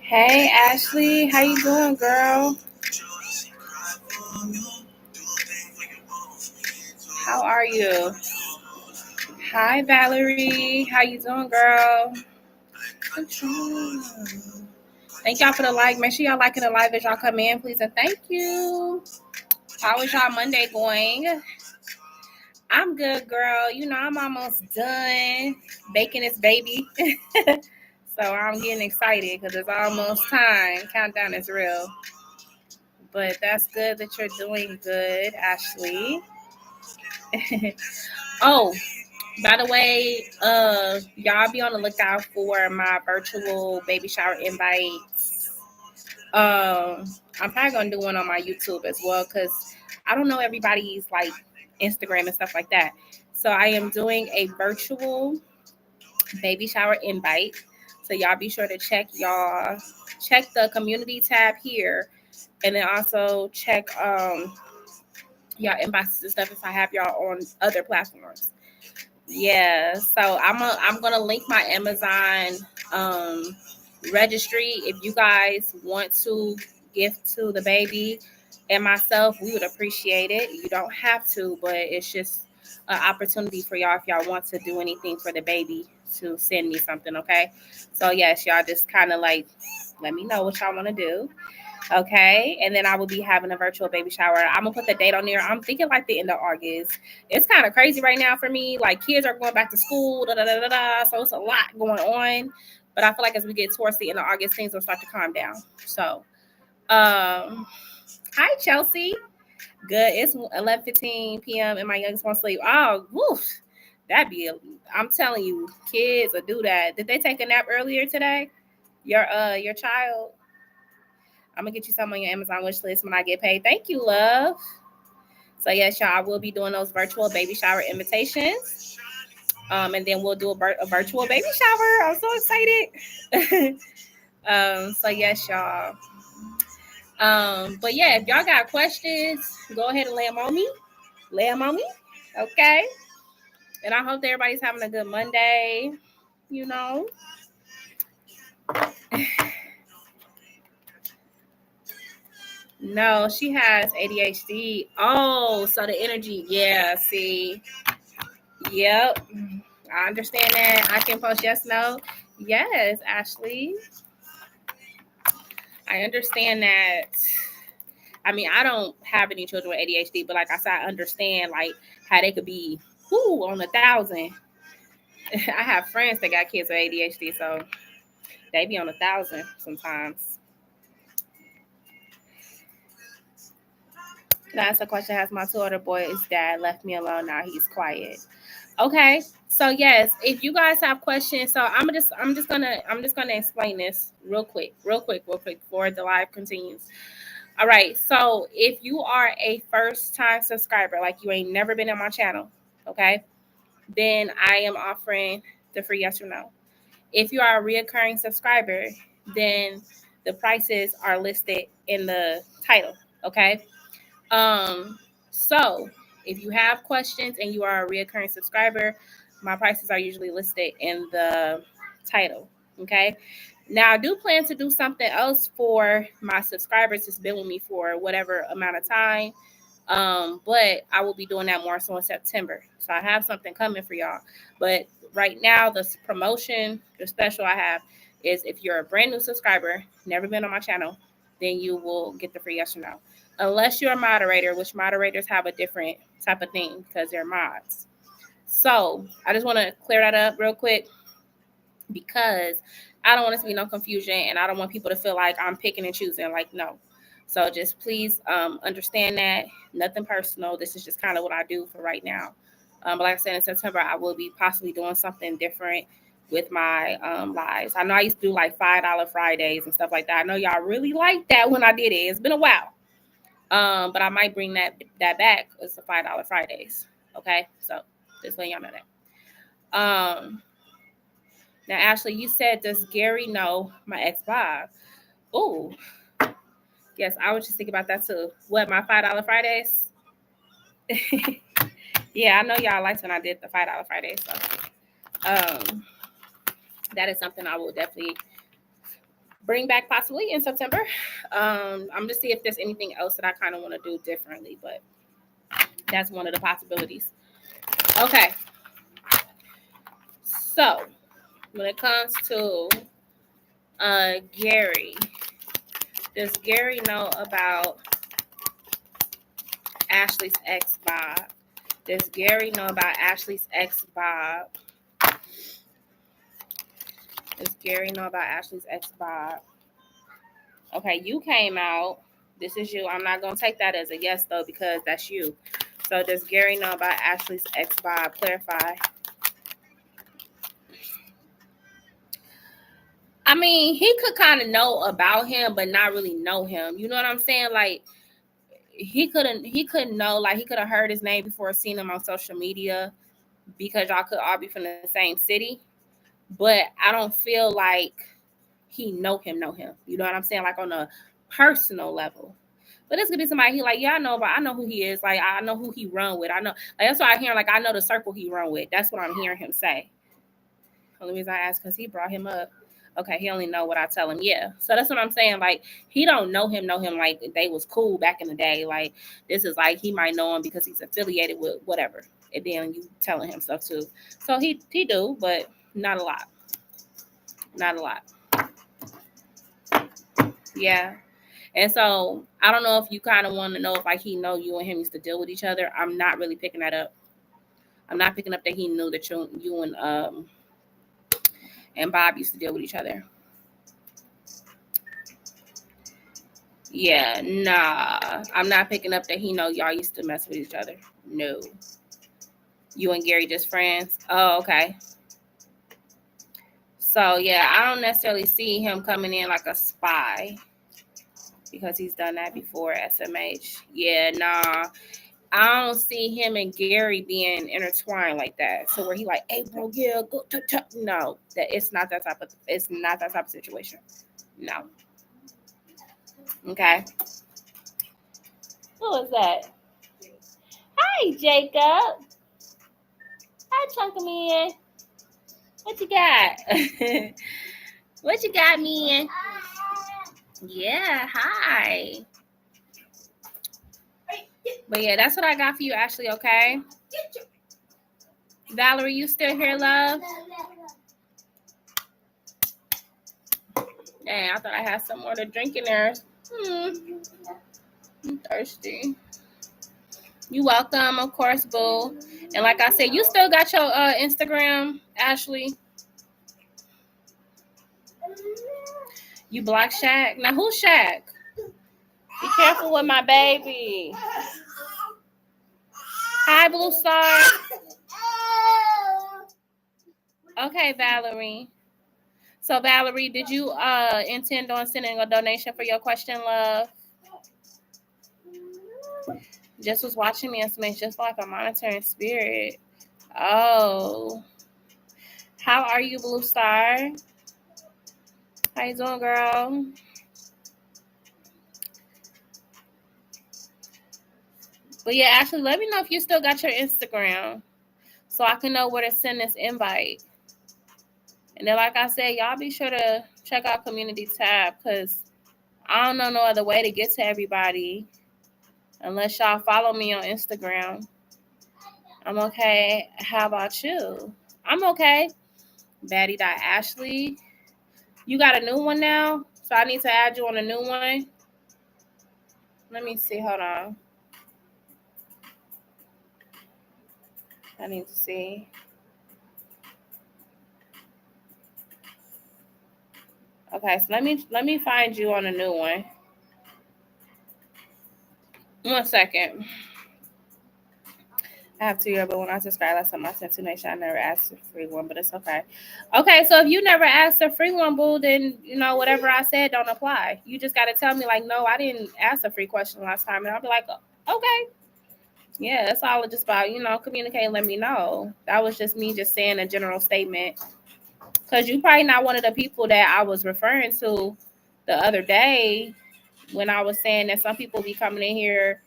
Hey Ashley, how you doing, girl? How are you? Hi Valerie, how you doing, girl? Thank y'all for the like. Make sure y'all liking the live as y'all come in, please, and thank you. How is y'all Monday going? I'm good, girl. You know, I'm almost done baking this baby. So I'm getting excited because it's almost time. Countdown is real. But that's good that you're doing good, Ashley. Oh, by the way, y'all be on the lookout for my virtual baby shower invites. I'm probably gonna do one on my YouTube as well because I don't know everybody's like Instagram and stuff like that. So I am doing a virtual baby shower invite. So y'all be sure to check the community tab here, and then also check y'all inboxes and stuff if I have y'all on other platforms. Yeah, so I'm gonna link my Amazon registry. If you guys want to gift to the baby and myself, we would appreciate it. You don't have to, but it's just an opportunity for y'all if y'all want to do anything for the baby to send me something, okay? So yes, y'all just kind of like let me know what y'all want to do. Okay, and then I will be having a virtual baby shower. I'm gonna put the date on there. I'm thinking like the end of August. It's kind of crazy right now for me. Like kids are going back to school, so it's a lot going on. But I feel like as we get towards the end of August, things will start to calm down. So, hi Chelsea. Good. It's 11:15 p.m. and my youngest wants to sleep. Oh, woof. I'm telling you, kids will do that. Did they take a nap earlier today? Your child. I'm gonna get you some on your Amazon wish list when I get paid. Thank you, love. So yes, y'all, I will be doing those virtual baby shower invitations. And then we'll do a virtual baby shower. I'm so excited. So yes, y'all. But yeah, if y'all got questions, go ahead and lay them on me. Lay them on me. Okay. And I hope that everybody's having a good Monday. You know. No, she has ADHD. Oh, so the energy. Yeah, see. Yep. I understand that. I can post yes, no. Yes, Ashley. I understand that. I mean, I don't have any children with ADHD, but like I said, I understand like how they could be on 1,000. I have friends that got kids with ADHD, so they be on 1,000 sometimes. That's a question. Has my two older boys' dad left me alone? Now he's quiet. Okay. So yes, if you guys have questions, so I'm just gonna explain this real quick before the live continues. All right. So if you are a first time subscriber, like you ain't never been on my channel, okay, then I am offering the free yes or no. If you are a reoccurring subscriber, then the prices are listed in the title. Okay. So if you have questions and you are a reoccurring subscriber, my prices are usually listed in the title. Okay. Now I do plan to do something else for my subscribers that's been with me for whatever amount of time. But I will be doing that more so in September. So I have something coming for y'all. But right now, the promotion, the special I have is if you're a brand new subscriber, never been on my channel, then you will get the free yes or no. Unless you're a moderator, which moderators have a different type of thing because they're mods. So I just want to clear that up real quick because I don't want it to be no confusion and I don't want people to feel like I'm picking and choosing. Like, no. So just please understand that. Nothing personal. This is just kind of what I do for right now. But like I said, in September, I will be possibly doing something different with my lives. I know I used to do like $5 Fridays and stuff like that. I know y'all really liked that when I did it. It's been a while. But I might bring that back. It's the $5 Fridays. Okay, so just letting y'all know that. Now, Ashley, you said, does Gary know my ex Bob? Oh, yes, I was just thinking about that too. What, my $5 Fridays? Yeah, I know y'all liked when I did the $5 Fridays. So, that is something I will definitely bring back possibly in September. I'm just see if there's anything else that I kind of want to do differently, but that's one of the possibilities. Okay. So when it comes to Gary, does Gary know about Ashley's ex Bob? Does Gary know about Ashley's ex Bob? Does Gary know about Ashley's ex Bob? Okay, you came out. This is you. I'm not going to take that as a yes, though, because that's you. So does Gary know about Ashley's ex Bob? Clarify. I mean, he could kind of know about him, but not really know him. You know what I'm saying? Like, he couldn't know. Like, he could have heard his name before, seen him on social media, because y'all could all be from the same city. But I don't feel like he know him. You know what I'm saying? Like, on a personal level. But this could be somebody he like, yeah, I know who he is. Like, I know who he run with. I know, like, that's why I hear, like, I know the circle he run with. That's what I'm hearing him say. Only reason I ask, because he brought him up. Okay, he only know what I tell him. Yeah. So that's what I'm saying. Like, he don't know him like they was cool back in the day. Like, this is like he might know him because he's affiliated with whatever. And then you telling him stuff too. So he do, but not a lot. Not a lot. Yeah. And so I don't know if you kind of want to know if like he know you and him used to deal with each other. I'm not really picking that up. I'm not picking up that he knew that you and Bob used to deal with each other. Yeah, nah. I'm not picking up that he know y'all used to mess with each other. No. You and Gary just friends? Oh, okay. So, yeah, I don't necessarily see him coming in like a spy because he's done that before, SMH. Yeah, nah. I don't see him and Gary being intertwined like that. So where he like, hey, bro, yeah, go. No, it's not that type of situation. No. Okay. Who is that? Hi, Jacob. Hi, Chunk of Man. What you got? What you got, man? Yeah, hi. But yeah, that's what I got for you, Ashley, okay? Valerie, you still here, love? Dang, I thought I had some more to drink in there. I'm thirsty. You welcome, of course, boo. And like I said, you still got your Instagram, Ashley? You block Shaq? Now, who's Shaq? Be careful with my baby. Hi, Blue Star. Okay, Valerie. So, Valerie, did you intend on sending a donation for your question, love? Just was watching me and something just like a monitoring spirit. Oh. How are you, Blue Star? How you doing, girl? But yeah, actually, let me know if you still got your Instagram so I can know where to send this invite. And then, like I said, y'all be sure to check out Community Tab because I don't know no other way to get to everybody unless y'all follow me on Instagram. I'm okay. How about you? I'm okay. Baddie.Ashley. You got a new one now? So I need to add you on a new one? Let me see. Hold on. I need to see. Okay, so let me find you on a new one. 1 second. I have 2 years, but when I subscribed last time I sent 2 Nation, I never asked for a free one, but it's okay. Okay, so if you never asked a free one, boo, then whatever I said don't apply. You just gotta tell me like, no, I didn't ask a free question last time, and I'll be like, okay. Yeah, that's all it's just about, communicate and let me know. That was just me just saying a general statement. Because you probably not one of the people that I was referring to the other day when I was saying that some people be coming in here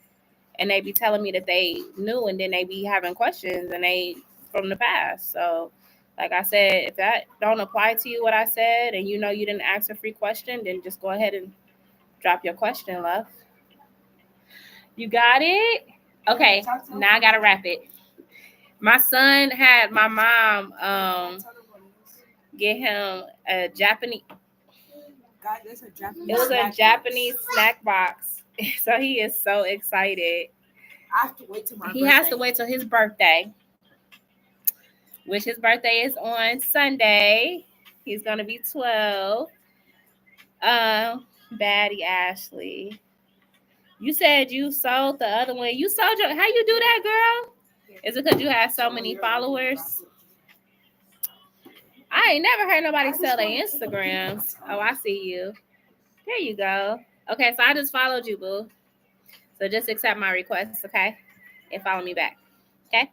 and they be telling me that they knew and then they be having questions and they from the past. So like I said, if that don't apply to you what I said and you didn't ask a free question, then just go ahead and drop your question, love. You got it? Okay, now I gotta wrap it. My son had my mom get him a Japanese. It was a Japanese snack box. So he is so excited. I have to wait till he has to wait till his birthday, which his birthday is on Sunday. He's gonna be 12. Baddie Ashley. You said you sold the other one. You sold your. How you do that, girl? Is it because you have so many followers? I ain't never heard nobody sell their Instagrams. Oh, I see you. There you go. Okay, so I just followed you, boo. So just accept my request, okay? And follow me back. Okay?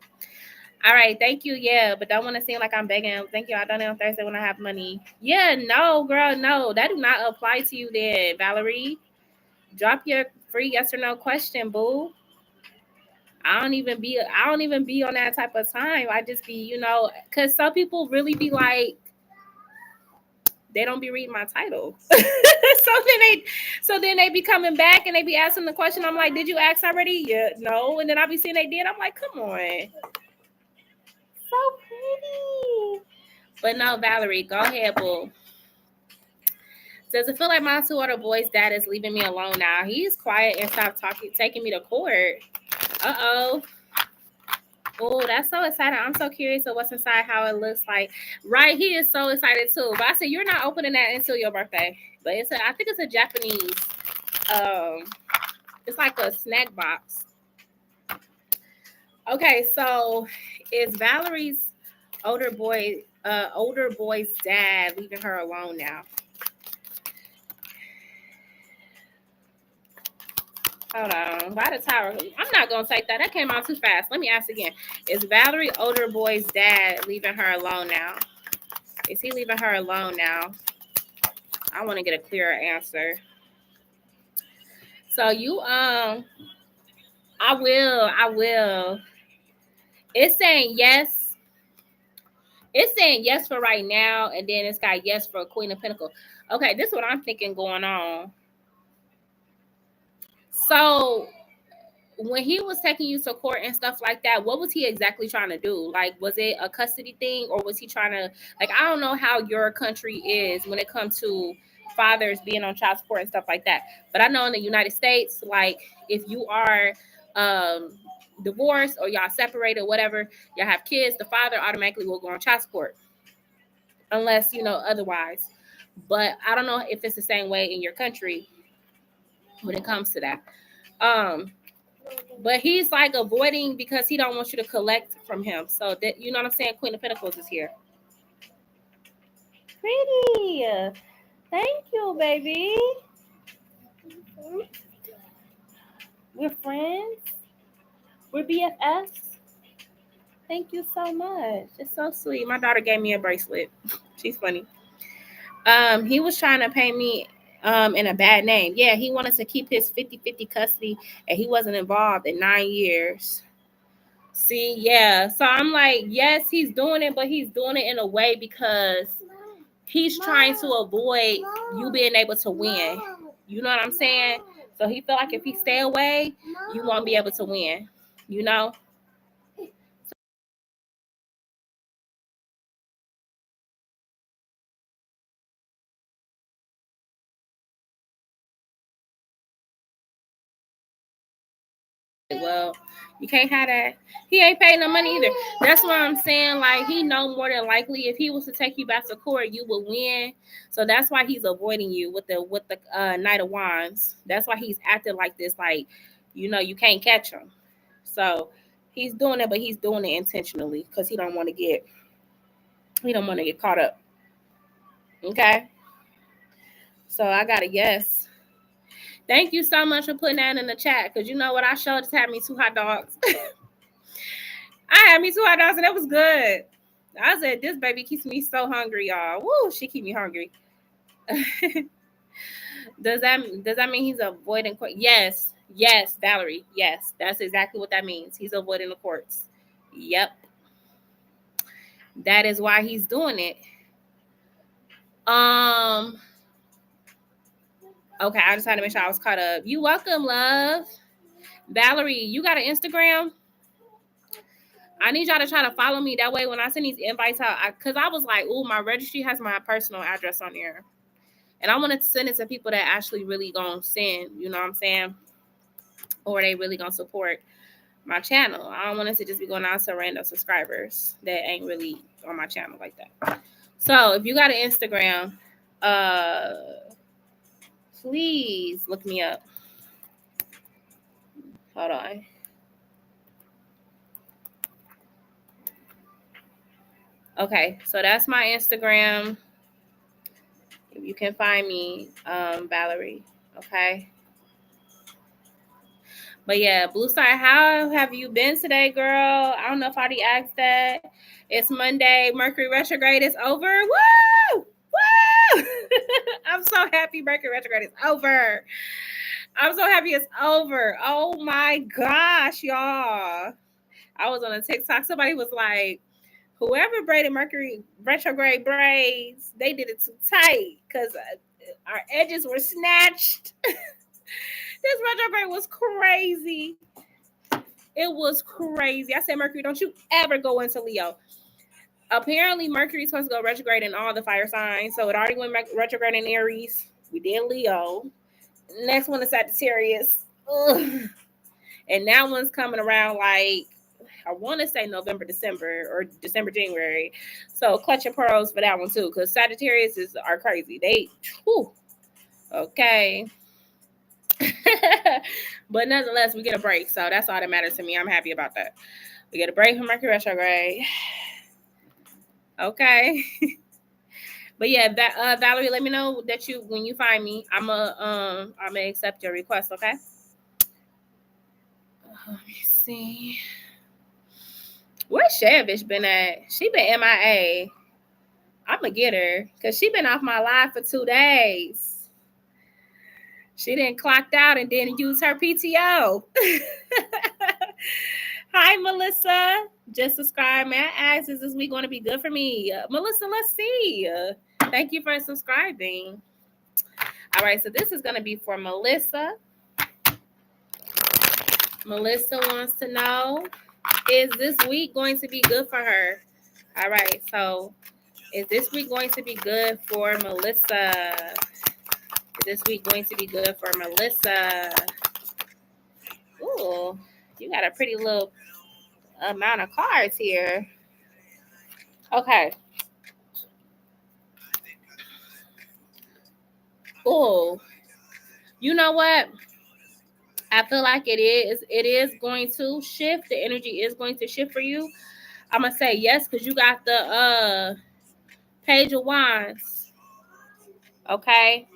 All right, thank you. Yeah, but don't want to seem like I'm begging. Thank you. I done it on Thursday when I have money. Yeah, no, girl, no. That do not apply to you then, Valerie. Drop your free yes or no question, boo. I don't even be on that type of time. I just be, because some people really be like, they don't be reading my title. so then they be coming back and they be asking the question. I'm like, did you ask already? Yeah, no. And then I be seeing they did. I'm like, come on. So pretty. But no, Valerie, go ahead, boo. Does it feel like my 2 other boys' dad is leaving me alone now? He's quiet and stopped taking me to court. Uh-oh. Oh, that's so exciting. I'm so curious of what's inside, how it looks like. Right, he is so excited too. But I said, you're not opening that until your birthday. But I think it's a Japanese, it's like a snack box. Okay, so is Valerie's older boy's dad leaving her alone now? Hold on. By the tower. I'm not going to take that. That came out too fast. Let me ask again. Is Valerie older boy's dad leaving her alone now? Is he leaving her alone now? I want to get a clearer answer. So I will. It's saying yes. It's saying yes for right now, and then it's got yes for Queen of Pentacles. Okay, this is what I'm thinking going on. So when he was taking you to court and stuff like that, what was he exactly trying to do? Like, was it a custody thing, or was he trying to, like, I don't know how your country is when it comes to fathers being on child support and stuff like that. But I know in the United States, like, if you are divorced or y'all separated or whatever, y'all have kids, the father automatically will go on child support. Unless, otherwise. But I don't know if it's the same way in your country when it comes to that. But he's like avoiding because he don't want you to collect from him. So that, you know what I'm saying? Queen of Pentacles is here. Pretty. Thank you, baby. We're friends. We're BFFs. Thank you so much. It's so sweet. My daughter gave me a bracelet. She's funny. He was trying to pay me in a bad name. Yeah, he wanted to keep his 50-50 custody, and he wasn't involved in 9 years. See, yeah. So I'm like, yes, he's doing it, but he's doing it in a way because he's trying to avoid you being able to win. You know what I'm saying? So he felt like if he stay away, you won't be able to win. You know? Well, you can't have that. He ain't paying no money either. That's what I'm saying. Like, he know more than likely if he was to take you back to court, you would win. So that's why he's avoiding you with the Knight of Wands. That's why he's acting like this. Like, you can't catch him. So He's doing it, but he's doing it intentionally because he don't want to get caught up. Okay. So I got a yes. Thank you so much for putting that in the chat, because you know what? I showed just had me 2 hot dogs. I had me 2 hot dogs and it was good. I said, this baby keeps me so hungry, y'all. Woo, she keep me hungry. Does that mean he's avoiding court? Yes, Valerie. Yes, that's exactly what that means. He's avoiding the courts. Yep. That is why he's doing it. Okay, I just had to make sure I was caught up. You welcome, love. Valerie, you got an Instagram? I need y'all to try to follow me. That way, when I send these invites out, because I was like, ooh, my registry has my personal address on there. And I wanted to send it to people that actually really gonna send, you know what I'm saying? Or they really gonna support my channel. I don't want it to just be going out to random subscribers that ain't really on my channel like that. So if you got an Instagram, please look me up. Hold on. Okay, so that's my Instagram. If you can find me, Valerie. Okay. But yeah, Blue Star, how have you been today, girl? I don't know if I already asked that. It's Monday. Mercury retrograde is over. Woo! Woo! I'm so happy Mercury retrograde is over. I'm so happy it's over. Oh my gosh, y'all. I was on a TikTok. Somebody was like, whoever braided Mercury retrograde braids, they did it too tight because our edges were snatched. This retrograde was crazy. It was crazy. I said, Mercury, don't you ever go into Leo. Apparently, Mercury's supposed to go retrograde in all the fire signs. So it already went retrograde in Aries. We did Leo. Next one is Sagittarius. Ugh. And that one's coming around like, I want to say November, December, or December, January. So clutch your pearls for that one too, because Sagittarius are crazy. They, whew, okay. But nonetheless, we get a break. So that's all that matters to me. I'm happy about that. We get a break from Mercury retrograde. Okay. But yeah, that Valerie, let me know that when you find me, I'm gonna accept your request, okay? Let me see. Where's Shavish been at? She been MIA. I'm gonna get her because she been off my live for 2 days. She didn't clocked out and didn't use her PTO. Hi, Melissa. Just subscribe. May I ask, is this week going to be good for me? Melissa, let's see. Thank you for subscribing. All right, so this is going to be for Melissa. Melissa wants to know, is this week going to be good for her? All right, so is this week going to be good for Melissa? Is this week going to be good for Melissa? Ooh, you got a pretty little amount of cards here. Okay. Oh, you know what? I feel like it is going to shift. The energy is going to shift for you. I'm gonna say yes because you got the Page of Wands. Okay.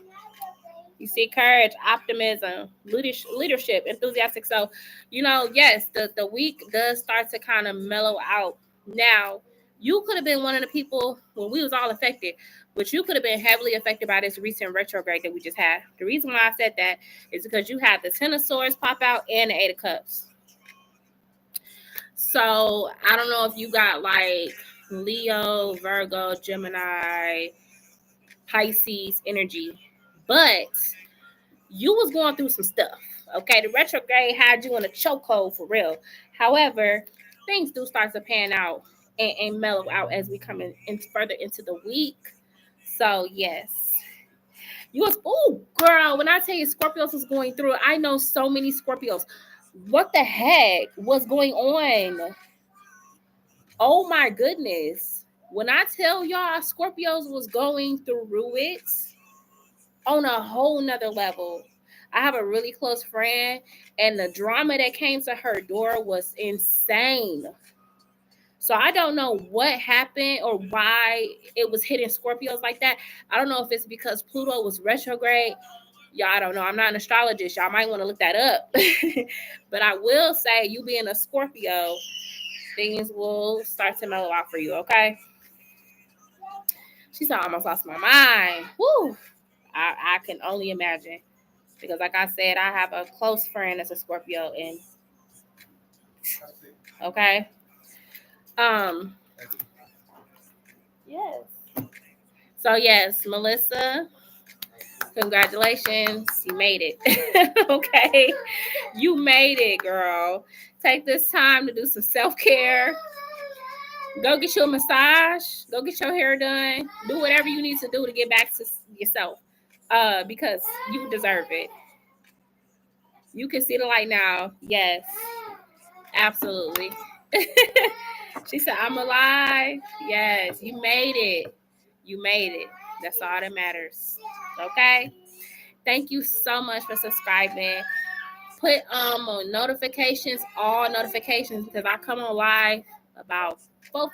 You see courage, optimism, leadership, enthusiastic. So, yes, the week does start to kind of mellow out. Now, you could have been one of the people when we was all affected, but you could have been heavily affected by this recent retrograde that we just had. The reason why I said that is because you had the Ten of Swords pop out and the Eight of Cups. So, I don't know if you got like Leo, Virgo, Gemini, Pisces energy, but you was going through some stuff. Okay, the retrograde had you in a chokehold for real. However, things do start to pan out and mellow out as we come in further into the week. So yes, girl, when I tell you Scorpios was going through it, I know so many Scorpios. What the heck was going on? Oh my goodness. When I tell y'all Scorpios was going through it on a whole nother level. I have a really close friend, and the drama that came to her door was insane. So I don't know what happened or why it was hitting Scorpios like that. I don't know if it's because Pluto was retrograde. Y'all, I don't know. I'm not an astrologist. Y'all might want to look that up. But I will say, you being a Scorpio, things will start to mellow out for you, okay? She said, I almost lost my mind. Woo! I can only imagine. Because like I said, I have a close friend that's a Scorpio, and okay. Yes. So yes, Melissa, congratulations. You made it. Okay. You made it, girl. Take this time to do some self-care. Go get you a massage. Go get your hair done. Do whatever you need to do to get back to yourself. Because you deserve it. You can see the light now. Yes. Absolutely. She said, I'm alive. Yes, you made it. You made it. That's all that matters. Okay? Thank you so much for subscribing. Put on notifications, all notifications, because I come on live about 5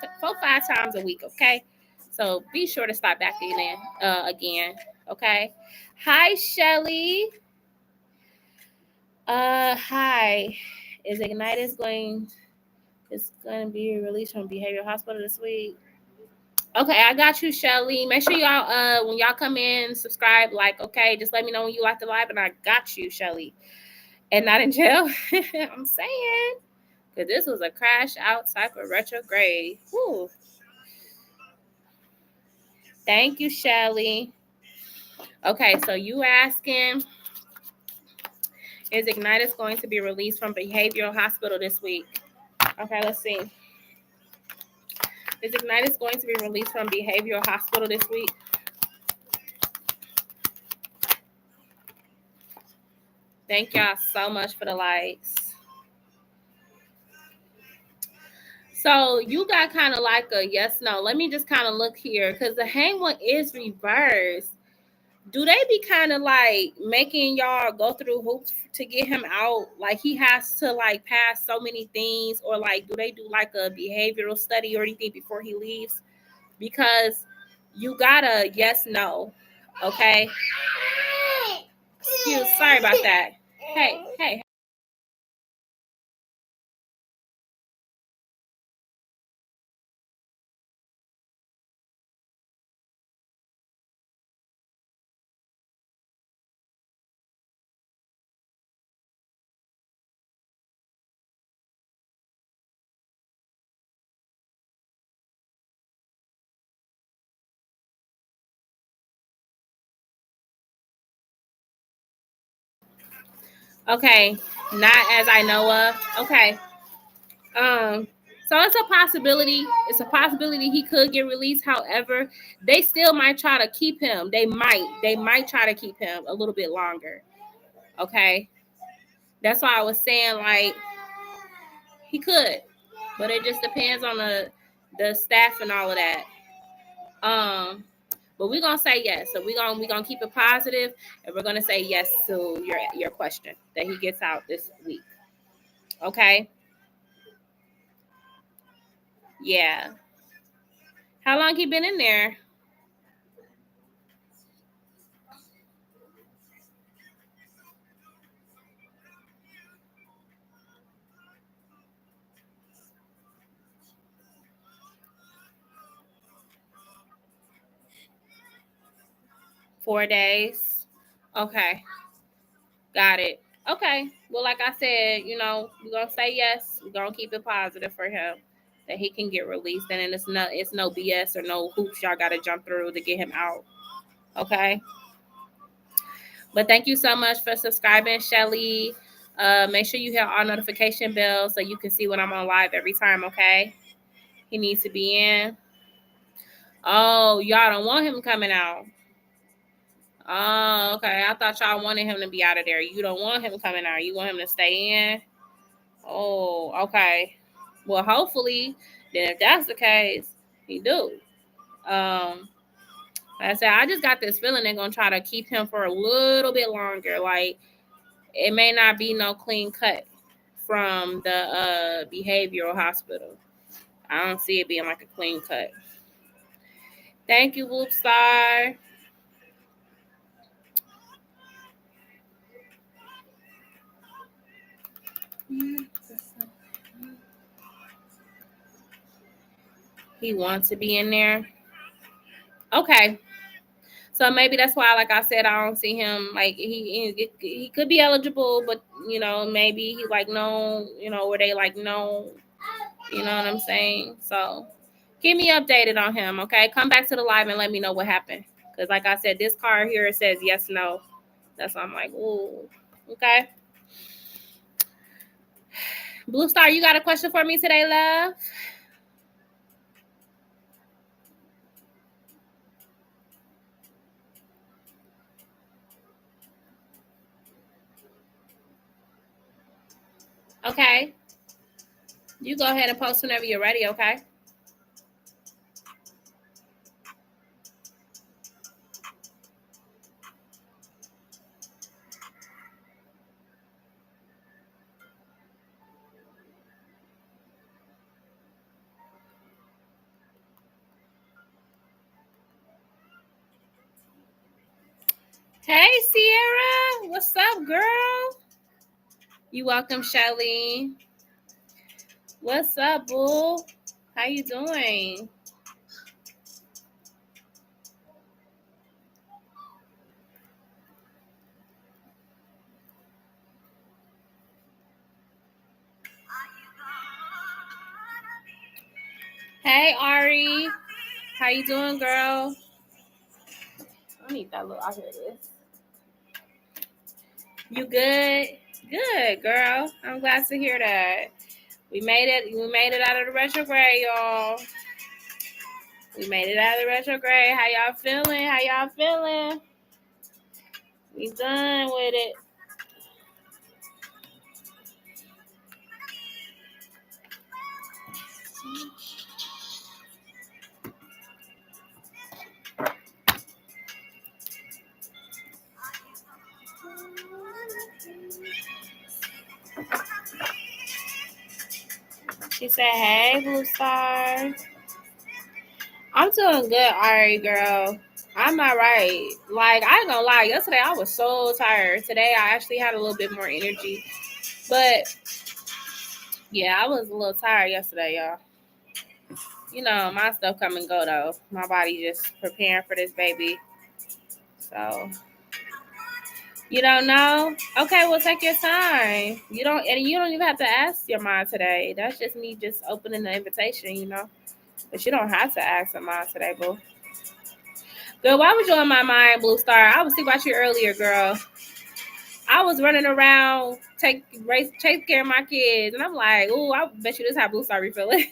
times a week, okay? So be sure to stop back in again, okay? Hi, Shelly. Hi. Is Ignitus going to be released from Behavioral Hospital this week? Okay, I got you, Shelly. Make sure y'all, when y'all come in, subscribe, like, okay, just let me know when you like the live, and I got you, Shelly. And not in jail. I'm saying. Because this was a crash out type of retrograde. Whew. Thank you, Shelly. Okay, so you asking, is Ignitus going to be released from Behavioral Hospital this week? Okay, let's see. Is Ignitus going to be released from Behavioral Hospital this week? Thank y'all so much for the likes. So you got kind of like a yes, no. Let me just kind of look here because the hang one is reversed. Do they be kind of like making y'all go through hoops to get him out? Like he has to like pass so many things, or like do they do like a behavioral study or anything before he leaves? Because you gotta yes, no. Okay. Sorry about that. Hey. Okay. Not as I know of. Okay. So it's a possibility. It's a possibility he could get released. However, they still might try to keep him. They might try to keep him a little bit longer. Okay. That's why I was saying like he could. But it just depends on the staff and all of that. But we're gonna say yes. So we're gonna keep it positive, and we're gonna say yes to your question that he gets out this week. Okay. Yeah. How long he been in there? Four days. Okay. Got it. Okay. Well, like I said, we're gonna say yes. We're gonna keep it positive for him that he can get released, and then it's no BS or no hoops y'all gotta jump through to get him out. Okay. But thank you so much for subscribing, Shelly. Make sure you hit all notification bells so you can see when I'm on live every time. Okay. He needs to be in. Oh, y'all don't want him coming out. Oh, okay. I thought y'all wanted him to be out of there. You don't want him coming out. You want him to stay in. Oh, okay. Well, hopefully, then if that's the case, he do. Like I said, I just got this feeling they're gonna try to keep him for a little bit longer. Like it may not be no clean cut from the behavioral hospital. I don't see it being like a clean cut. Thank you, Whoop Star. He wants to be in there. Okay. So maybe that's why, like I said, I don't see him. Like he could be eligible, but you know, maybe he like no, you know, where they like no, you know what I'm saying? So keep me updated on him, okay? Come back to the live and let me know what happened. Because like I said, this card here says yes, no. That's why I'm like, ooh, okay. Blue Star, you got a question for me today, love? Okay. You go ahead and post whenever you're ready, okay? Hey, Sierra. What's up, girl? You welcome, Shelly. What's up, boo? How you doing? Hey, Ari. How you doing, girl? I need that little. I hear this. You good? Good, girl. I'm glad to hear that. We made it. We made it out of the retrograde, y'all. We made it out of the retrograde. How y'all feeling? How y'all feeling? We done with it. She said, hey, Blue Star. I'm doing good, Ari, girl. I'm all right. Like, I ain't gonna lie. Yesterday, I was so tired. Today, I actually had a little bit more energy. But, yeah, I was a little tired yesterday, y'all. You know, my stuff come and go, though. My body just preparing for this baby. So, you don't know? Okay, well, take your time. You don't even have to ask your mom today. That's just me just opening the invitation, you know? But you don't have to ask your mom today, boo. Girl, why was you on my mind, Blue Star? I was thinking about you earlier, girl. I was running around, take care of my kids, and I'm like, ooh, I bet you this how Blue Star be feeling.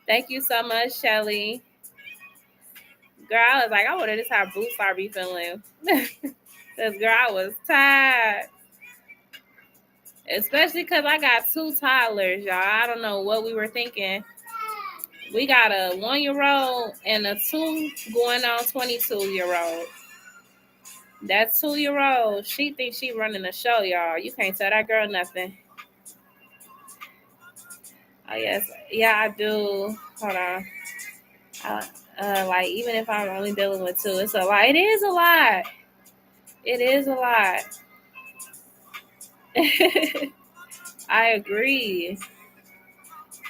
Thank you so much, Shelly. Girl, I was like, I wonder this how Blue Star be feeling. Because, girl, I was tired. Especially because I got 2 toddlers, y'all. I don't know what we were thinking. We got a 1-year-old and a 2 going on 22-year-old. That 2-year-old, she thinks she running the show, y'all. You can't tell that girl nothing. Oh, yes. Yeah, I do. Hold on. Like, even if I'm only dealing with 2, it's a lot. It is a lot. It is a lot. I agree.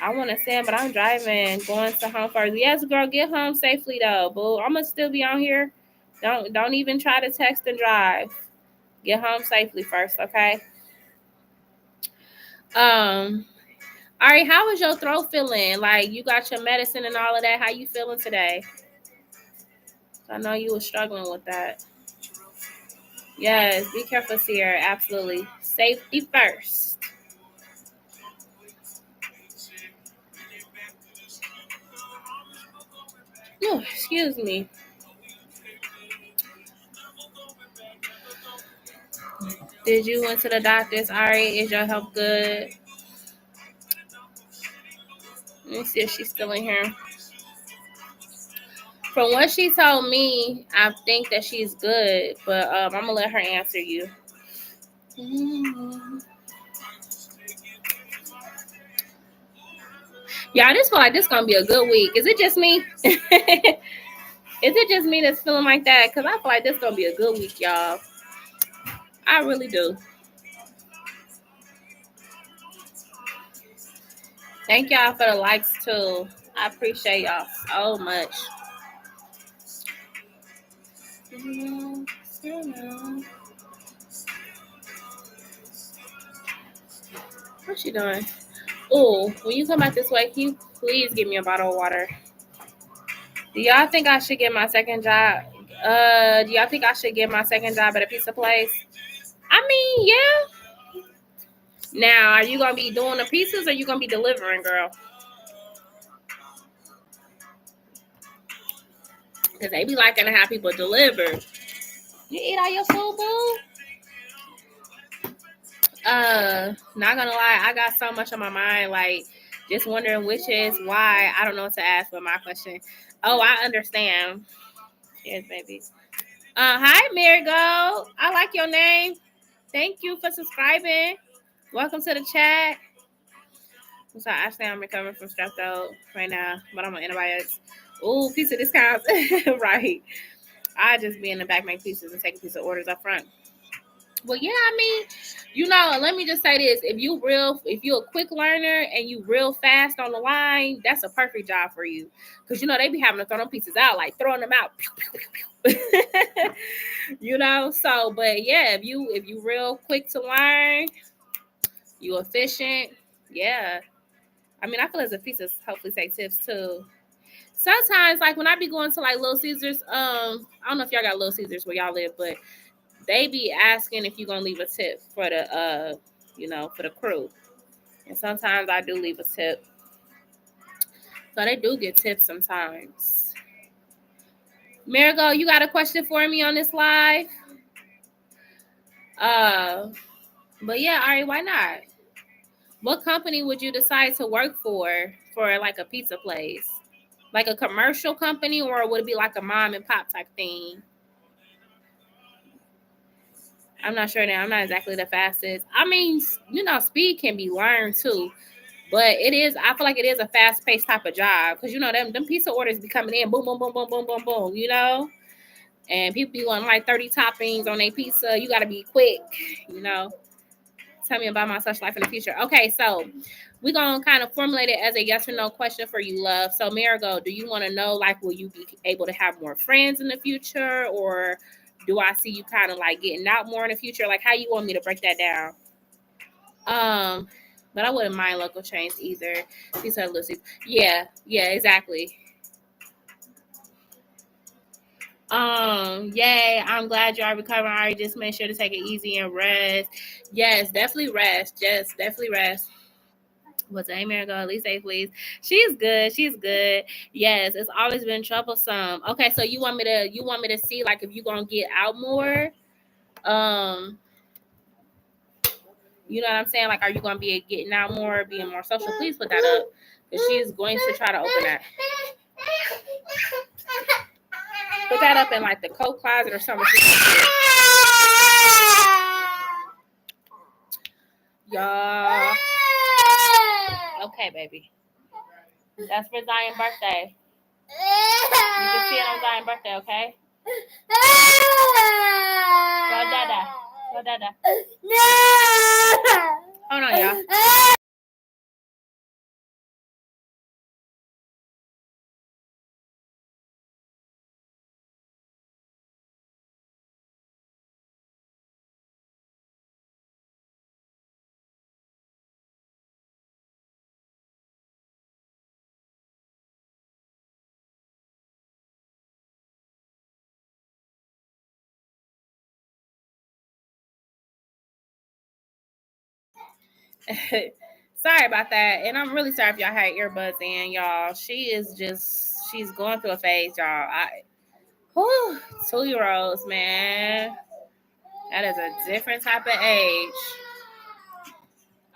I want to send, but I'm driving, going to home first. Yes, girl, get home safely though, boo. I'm gonna still be on here. Don't even try to text and drive. Get home safely first, okay? All right, how is your throat feeling? Like, you got your medicine and all of that. How you feeling today? I know you were struggling with that. Yes, be careful, Sierra. Absolutely. Safety first. Oh, excuse me. Did you went to the doctors? All right, is your health good? Let me see if she's still in here. From what she told me, I think that she's good, but I'm gonna let her answer you. Y'all, this feel like this gonna be a good week. Is it just me? Is it just me that's feeling like that? Because I feel like this gonna be a good week, y'all. I really do. Thank y'all for the likes too. I appreciate y'all so much. What's she doing? Oh, when you come out this way, can you please give me a bottle of water? Do y'all think I should get my second job? Do y'all think I should get my second job at a pizza place? I mean, yeah. Now, are you gonna be doing the pizzas or you gonna be delivering, girl? Because they be liking to have people deliver. You eat all your food, boo? Not gonna lie, I got so much on my mind, like just wondering which is why. I don't know what to ask for my question. Oh, I understand. Yes, baby. Hi, Marigold. I like your name. Thank you for subscribing. Welcome to the chat. So actually, I'm recovering from strep throat right now, but I'm on antibiotics. Ooh, pizza discounts. Right. I just be in the back making pizzas and taking pizza orders up front. Well, yeah, I mean, let me just say this. If you're a quick learner and you real fast on the line, that's a perfect job for you. Because, they be having to throw them pizzas out, like throwing them out. So, but yeah, if you real quick to learn, you efficient, yeah. I mean, I feel as if pizzas hopefully take tips too. Sometimes, like when I be going to like Little Caesars, I don't know if y'all got Little Caesars where y'all live, but they be asking if you're gonna leave a tip for the for the crew. And sometimes I do leave a tip. So they do get tips sometimes. Marigold, you got a question for me on this live? But yeah, all right, why not? What company would you decide to work for like a pizza place? Like a commercial company, or would it be like a mom and pop type thing? I'm not sure now. I'm not exactly the fastest. I mean, speed can be learned too. But I feel like it is a fast-paced type of job. Because, them pizza orders be coming in, boom, boom, boom, boom, boom, boom, boom, And people be wanting like 30 toppings on their pizza. You got to be quick, Tell me about my social life in the future. Okay, so we're going to kind of formulate it as a yes or no question for you, love. So, Marigold, do you want to know, like, will you be able to have more friends in the future? Or do I see you kind of like getting out more in the future? Like, how you want me to break that down? But I wouldn't mind local chains either. These are Lucy. Yeah, exactly. Yay, I'm glad you are recovering. All right, just make sure to take it easy and rest. Yes, definitely rest. Yes, definitely rest. What's her name, go? At least say please. She's good. Yes, it's always been troublesome. Okay, so you want me to see like if you're gonna get out more? You know what I'm saying? Like, are you gonna be getting out more, being more social? Please put that up. Because she is going to try to open that. Put that up in like the coat closet or something. Y'all. Okay, baby. That's for Zion's birthday. You can see it on Zion's birthday, okay? Go, Dada. Go, Dada. Hold on, y'all. Sorry about that. And I'm really sorry if y'all had earbuds in, y'all. She's going through a phase, y'all. 2-year-olds, man. That is a different type of age.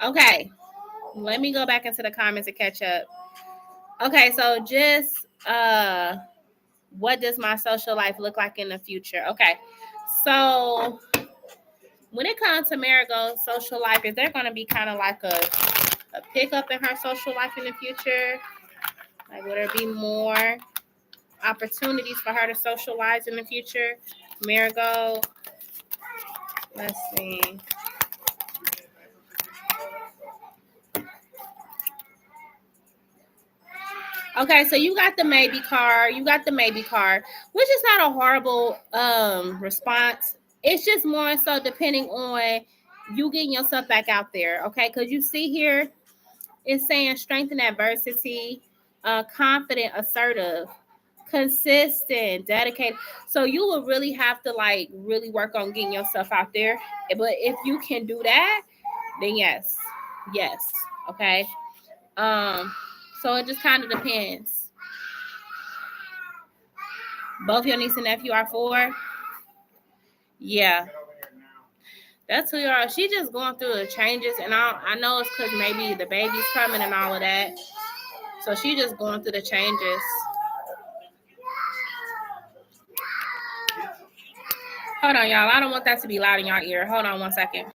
Okay. Let me go back into the comments and catch up. Okay, so just what does my social life look like in the future? Okay. So when it comes to Marigold's social life, is there going to be kind of like a pickup in her social life in the future? Like, would there be more opportunities for her to socialize in the future? Marigold, let's see. Okay, so you got the maybe card. You got the maybe card, which is not a horrible response. It's just more so depending on you getting yourself back out there, okay? Because you see here, it's saying strength in adversity, confident, assertive, consistent, dedicated. So you will really have to like really work on getting yourself out there. But if you can do that, then yes, okay. So it just kind of depends. Both your niece and nephew are 4. Yeah, that's who you are. She just going through the changes, and I know it's because maybe the baby's coming and all of that. So she just going through the changes. Hold on, y'all. I don't want that to be loud in y'all ear. Hold on 1 second.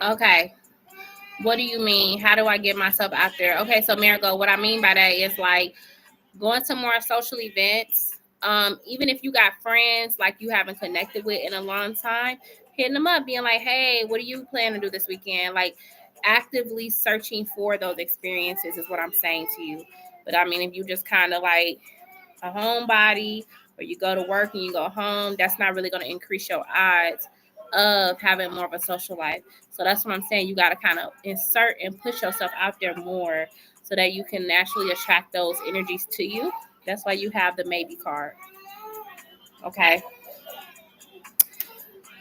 Okay. What do you mean? How do I get myself out there? Okay, so Marigold, what I mean by that is like going to more social events. Even if you got friends like you haven't connected with in a long time, hitting them up, being like, hey, what do you plan to do this weekend? Like actively searching for those experiences is what I'm saying to you. But I mean, if you just kind of like a homebody or you go to work and you go home, that's not really going to increase your odds of having more of a social life. So that's what I'm saying. You got to kind of insert and push yourself out there more so that you can naturally attract those energies to you. That's why you have the maybe card. Okay.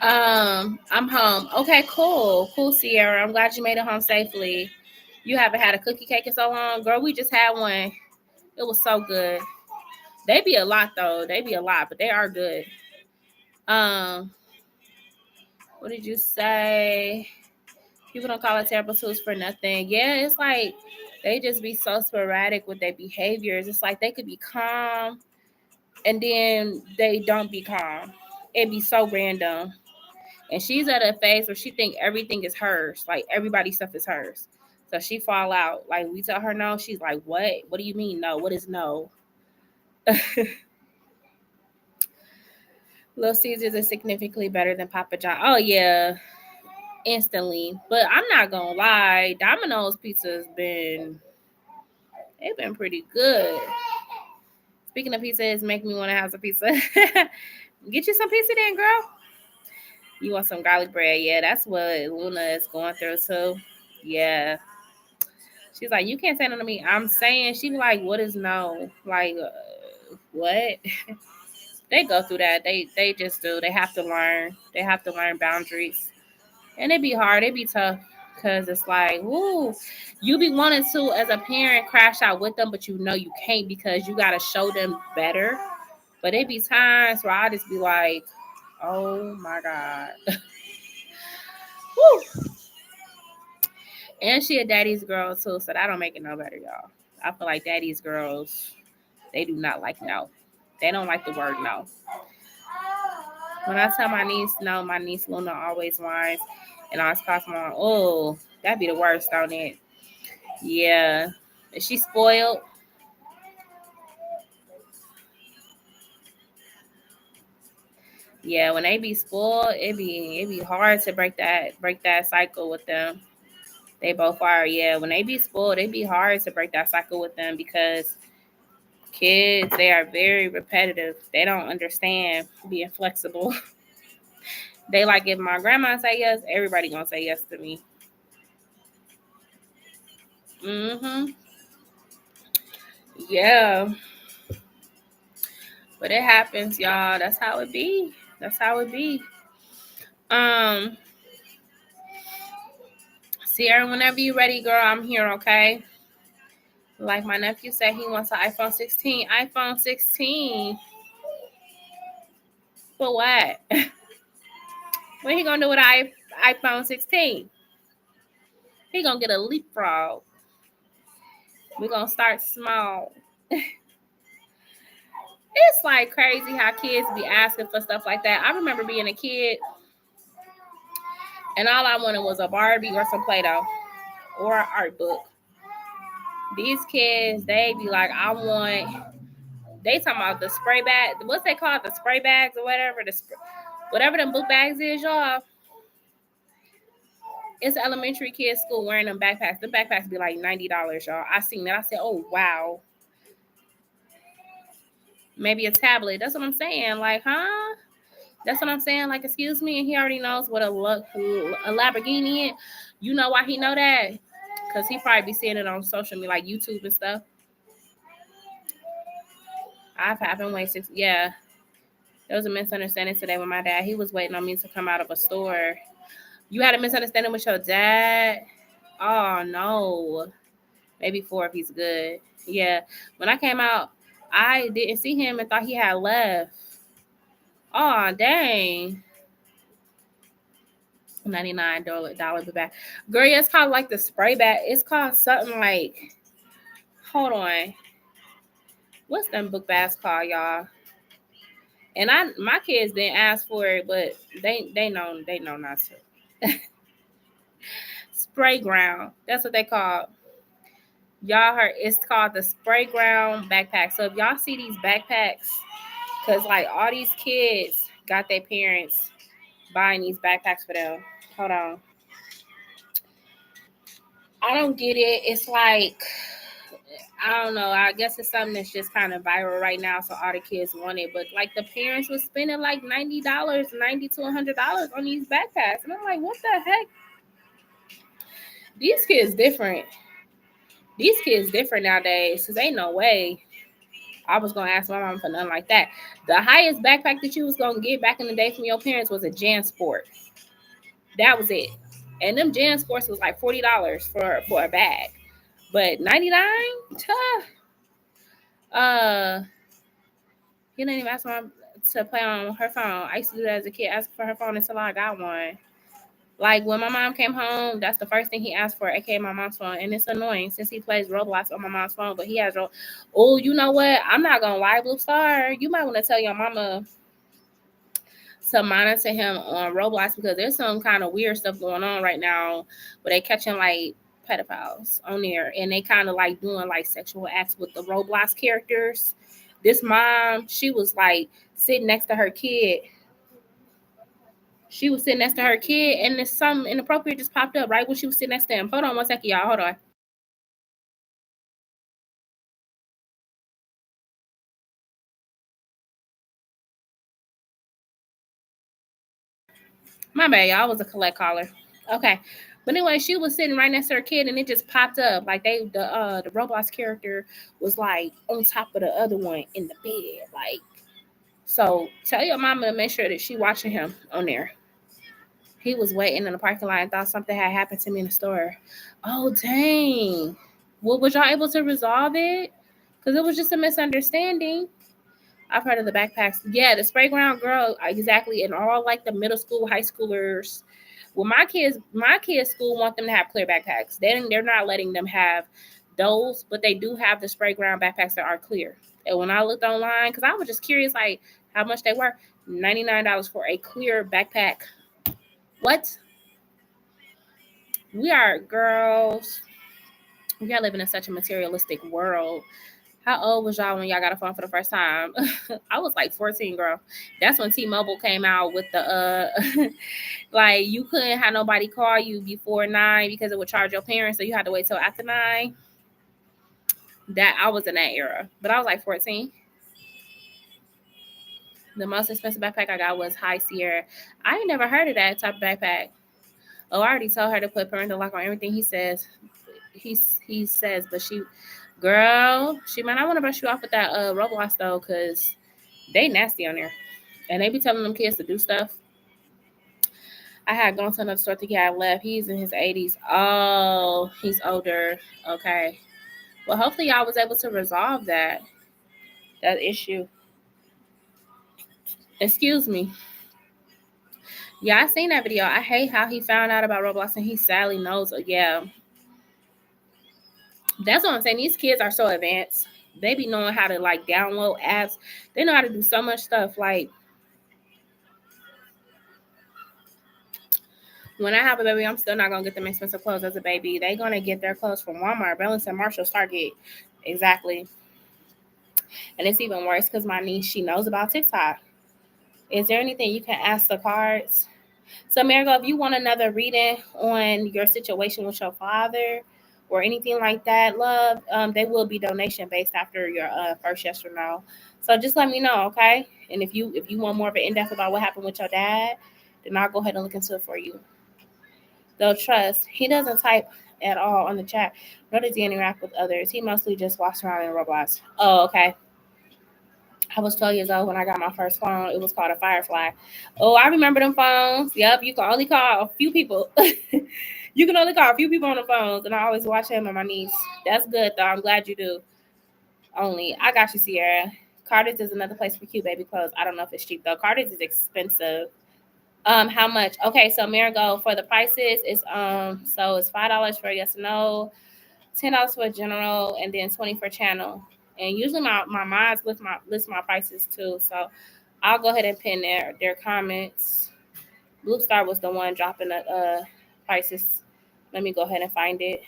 I'm home. Okay, cool. Cool, Sierra. I'm glad you made it home safely. You haven't had a cookie cake in so long. Girl, we just had one. It was so good. They be a lot though. They be a lot, but they are good. What did you say? People don't call it terrible twos for nothing. Yeah, it's like they just be so sporadic with their behaviors. It's like they could be calm and then they don't be calm. It'd be so random. And she's at a phase where she think everything is hers. Like everybody's stuff is hers. So she fall out. Like we tell her no, she's like, what? What do you mean no? What is no? Little Caesars is significantly better than Papa John. Oh yeah, instantly. But I'm not gonna lie, Domino's pizza they've been pretty good. Speaking of pizza, it's making me want to have some pizza. Get you some pizza then, girl. You want some garlic bread? Yeah, that's what Luna is going through too. Yeah. She's like, you can't say no to me. I'm saying, she be like, what is no? Like, what? They go through that. They just do. They have to learn. They have to learn boundaries. And it be hard. It be tough because it's like, woo, you be wanting to, as a parent, crash out with them, but you know you can't because you got to show them better. But it be times where I just be like, oh my God. Woo. And she a daddy's girl too, so that don't make it no better, y'all. I feel like daddy's girls, they do not like no. They don't like the word no. When I tell my niece no, my niece Luna always whines and always calls me on, oh, that'd be the worst on it. Yeah. Is she spoiled? Yeah, when they be spoiled, it be hard to break that cycle with them. They both are, yeah. When they be spoiled, it be hard to break that cycle with them because kids, they are very repetitive. They don't understand being flexible. They like, if my grandma say yes, everybody gonna say yes to me. Mm-hmm. Yeah. But it happens, y'all. That's how it be. That's how it be. Um, Sierra, whenever you're ready, girl, I'm here, okay? Like my nephew said, he wants an iPhone 16. iPhone 16? For what? What he gonna do with an iPhone 16? He gonna get a leapfrog. We're gonna start small. It's like crazy how kids be asking for stuff like that. I remember being a kid and all I wanted was a Barbie or some Play-Doh or an art book. These kids, they be like, they talking about the spray bag. What's they called? The spray bags or whatever. Whatever them book bags is, y'all. It's elementary kids school wearing them backpacks. The backpacks be like $90, y'all. I seen that. I said, oh, wow. Maybe a tablet. That's what I'm saying. Like, huh? That's what I'm saying. Like, excuse me. And he already knows what a Lamborghini is. You know why he know that? Because he probably be seeing it on social media, like YouTube and stuff. I've happened way six. Yeah. There was a misunderstanding today with my dad. He was waiting on me to come out of a store. You had a misunderstanding with your dad? Oh, no. Maybe 4 if he's good. Yeah. When I came out, I didn't see him and thought he had left. Oh, dang. $99 back. Girl, yeah, it's called like the spray bag. It's called something like, hold on. What's them book bags called, y'all? And my kids didn't ask for it, but they know not to. Spray ground. That's what they call. Y'all heard it's called the spray ground backpack. So if y'all see these backpacks, because like all these kids got their parents buying these backpacks for them. Hold on. I don't get it. It's like, I don't know. I guess it's something that's just kind of viral right now, so all the kids want it. But like the parents were spending like $90, $90 to $100 on these backpacks, and I'm like, what the heck? These kids different. These kids different nowadays. Cause ain't no way I was gonna ask my mom for nothing like that. The highest backpack that you was gonna get back in the day from your parents was a JanSport. That was it. And them JanSports was like $40 for a bag. But 99, he didn't even ask my mom to play on her phone. I used to do that as a kid, ask for her phone until I got one. Like when my mom came home, that's the first thing he asked for, aka my mom's phone. And it's annoying since he plays Roblox on my mom's phone, but he has oh, you know what? I'm not gonna lie, Blue Star. You might want to tell your mama to monitor him on Roblox because there's some kind of weird stuff going on right now where they catching like pedophiles on there and they kind of like doing like sexual acts with the Roblox characters. This mom, she was like sitting next to her kid. She was sitting next to her kid and there's something inappropriate just popped up right when she was sitting next to him. Hold on one second, y'all. Hold on. My bad, y'all. I was a collect caller. Okay. But anyway, she was sitting right next to her kid and it just popped up. Like the Roblox character was like on top of the other one in the bed. Like, so tell your mama to make sure that she watching him on there. He was waiting in the parking lot and thought something had happened to me in the store. Oh dang. Well, was y'all able to resolve it? Because it was just a misunderstanding. I've heard of the backpacks. Yeah, the spray ground girl, exactly. And all like the middle school, high schoolers. Well, my kids' school want them to have clear backpacks. They're not letting them have those, but they do have the spray ground backpacks that are clear. And when I looked online, because I was just curious, like how much they were, $99 for a clear backpack. What? We are girls. We are living in such a materialistic world. How old was y'all when y'all got a phone for the first time? I was like 14, girl. That's when T-Mobile came out with the like you couldn't have nobody call you before 9 because it would charge your parents, so you had to wait till after 9. That I was in that era, but I was like 14. The most expensive backpack I got was High Sierra. I ain't never heard of that type of backpack. Oh, I already told her to put parental lock on everything he says. He says, but girl, she might not want to brush you off with that Roblox though, because they nasty on there. And they be telling them kids to do stuff. I had gone to another store to get left. He's in his 80s. Oh, he's older. Okay. Well, hopefully y'all was able to resolve that issue. Excuse me. Yeah, I seen that video. I hate how he found out about Roblox and he sadly knows. Yeah. That's what I'm saying. These kids are so advanced. They be knowing how to like download apps. They know how to do so much stuff. Like when I have a baby, I'm still not gonna get them expensive clothes as a baby. They gonna get their clothes from Walmart, Burlington, Marshall, Target. Exactly. And it's even worse because my niece, she knows about TikTok. Is there anything you can ask the cards? So, Marigo, if you want another reading on your situation with your father or anything like that, love, they will be donation based after your first yes or no. So just let me know, okay? And if you want more of an in-depth about what happened with your dad, then I'll go ahead and look into it for you. They'll trust. He doesn't type at all on the chat, nor does he interact with others. He mostly just walks around in Roblox. Oh, okay. I was 12 years old when I got my first phone. It was called a Firefly. Oh, I remember them phones. Yep, you can only call a few people. You can only call a few people on the phones, and I always watch him and my niece. That's good, though. I'm glad you do. Only. I got you, Sierra. Carter's is another place for cute baby clothes. I don't know if it's cheap, though. Carter's is expensive. How much? Okay, so Marigold, for the prices, it's so it's $5 for yes or no, $10 for general, and then $20 for channel. And usually my mods list my prices too. So I'll go ahead and pin their comments. Blue Star was the one dropping the prices. Let me go ahead and find it.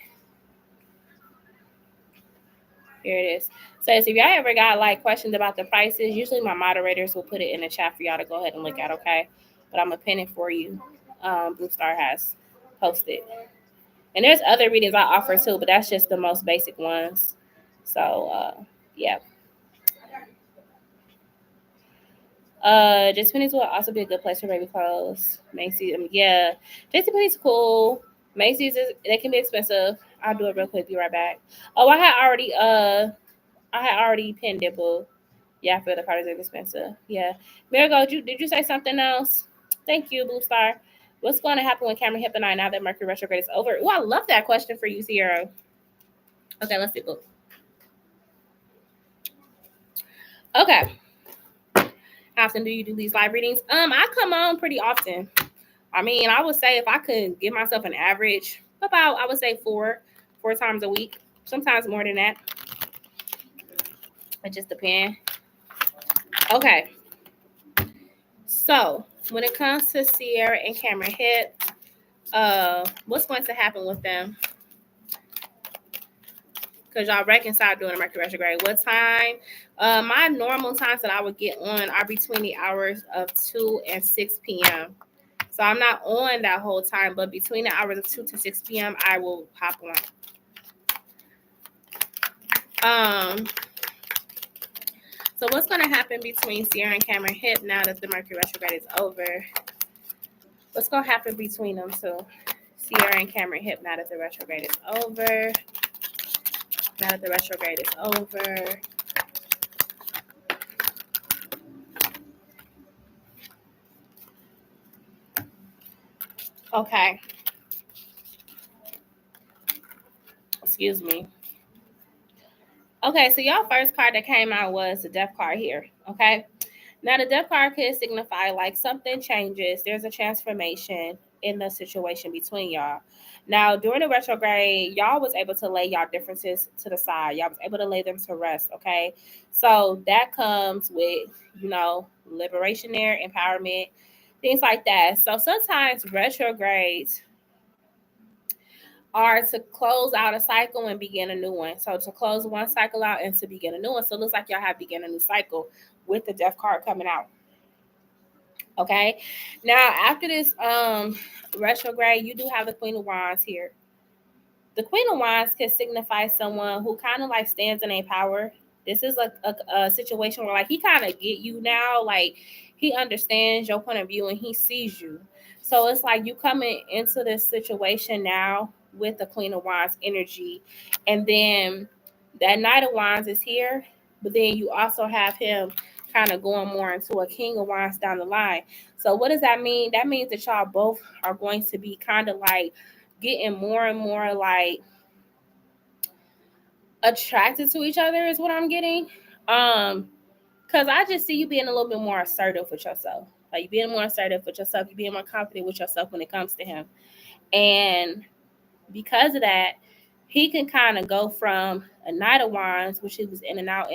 Here it is. So if y'all ever got like questions about the prices, usually my moderators will put it in the chat for y'all to go ahead and look at, okay? But I'm gonna pin it for you. Blue Star has posted. And there's other readings I offer too, but that's just the most basic ones. So yeah. JCPenney's will also be a good place for baby clothes. Macy's, yeah. JCPenney's cool. Macy's they can be expensive. I'll do it real quick. Be right back. Oh, I had already pinned it, boo. Yeah, I feel the card is expensive. Yeah. Marigold, did you say something else? Thank you, Blue Star. What's going to happen when Cameron hit the 9 now that Mercury retrograde is over? Oh, I love that question for you, Sierra. Okay, let's see. Okay. How often do you do these live readings? I come on pretty often. I mean, I would say if I could give myself an average, about I would say four times a week. Sometimes more than that. It just depends. Okay. So when it comes to Sierra and Cameron hit, what's going to happen with them? Because y'all reconcile during the Mercury retrograde. What time? My normal times that I would get on are between the hours of 2 and 6 p.m. So I'm not on that whole time, but between the hours of 2 to 6 p.m., I will hop on. So what's going to happen between Sierra and Cameron hit now that the Mercury retrograde is over? What's going to happen between them two? Sierra and Cameron hit now that the retrograde is over. Now that the retrograde is over. Okay. Excuse me. Okay, so y'all first card that came out was the Death card here. Okay. Now the Death card could signify like something changes. There's a transformation in the situation between y'all. Now during the retrograde, y'all was able to lay y'all differences to the side. Y'all was able to lay them to rest. Okay. So that comes with, liberation there, empowerment, things like that. So sometimes retrogrades are to close out a cycle and begin a new one. So to close one cycle out and to begin a new one. So it looks like y'all have begun a new cycle with the Death card coming out. Okay. Now after this retrograde, you do have the Queen of Wands here. The Queen of Wands can signify someone who kind of like stands in a power. This is a situation where like he kind of get you now, like he understands your point of view and he sees you. So it's like you coming into this situation now with the Queen of Wands energy, and then that Knight of Wands is here, but then you also have him kind of going more into a King of Wands down the line. So what does that mean? That means that y'all both are going to be kind of like getting more and more like attracted to each other is what I'm getting. Because I just see you being a little bit more assertive with yourself. Like, you being more assertive with yourself, you being more confident with yourself when it comes to him. And because of that, he can kind of go from a Knight of Wands, which he was in and out,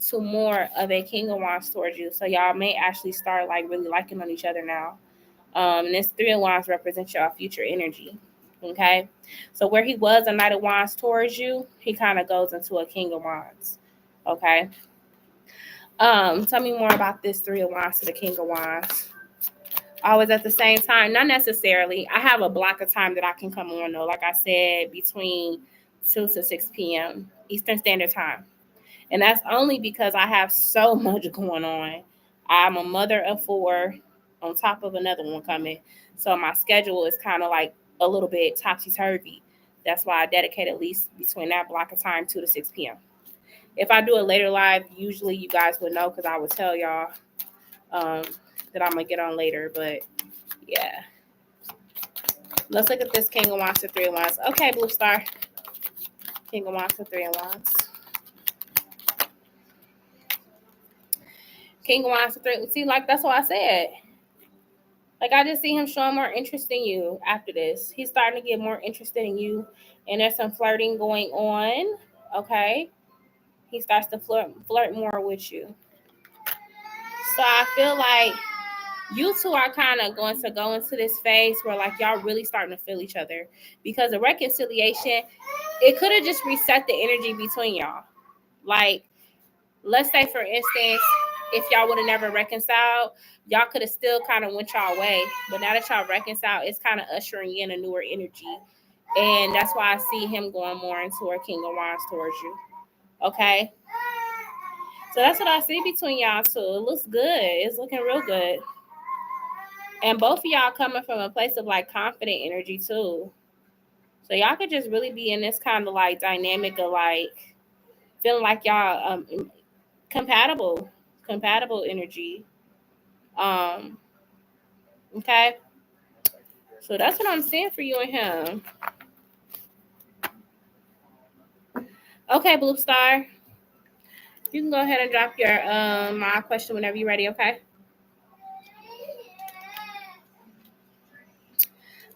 to more of a King of Wands towards you. So y'all may actually start like really liking on each other now. And this Three of Wands represents your future energy. Okay, so where he was a Knight of Wands towards you, he kind of goes into a King of Wands. Okay. Tell me more about this Three of Wands to the King of Wands. Always at the same time? Not necessarily. I have a block of time that I can come on though. Like I said, between 2 to 6 p.m. Eastern Standard Time. And that's only because I have so much going on. I'm a mother of 4 on top of another one coming. So my schedule is kind of like a little bit topsy-turvy. That's why I dedicate at least between that block of time, 2 to 6 p.m. If I do a later live, usually you guys would know because I would tell y'all that I'm going to get on later. But yeah. Let's look at this King of Wands to Three of Wands. Okay, Blue Star. King of Wands to Three of Wands. King of Wands to Three. See, like, that's what I said. Like, I just see him showing more interest in you after this. He's starting to get more interested in you. And there's some flirting going on. Okay. He starts to flirt more with you. So I feel like you two are kind of going to go into this phase where like y'all really starting to feel each other, because the reconciliation, it could have just reset the energy between y'all. Like, let's say for instance, if y'all would have never reconciled, y'all could have still kind of went y'all way. But now that y'all reconciled, it's kind of ushering in a newer energy. And that's why I see him going more into a King of Wands towards you. Okay? So that's what I see between y'all two. It looks good. It's looking real good. And both of y'all coming from a place of like confident energy too. So y'all could just really be in this kind of like dynamic of like feeling like y'all compatible energy. Okay. So that's what I'm seeing for you and him. Okay, Blue Star. You can go ahead and drop your my question whenever you're ready, okay?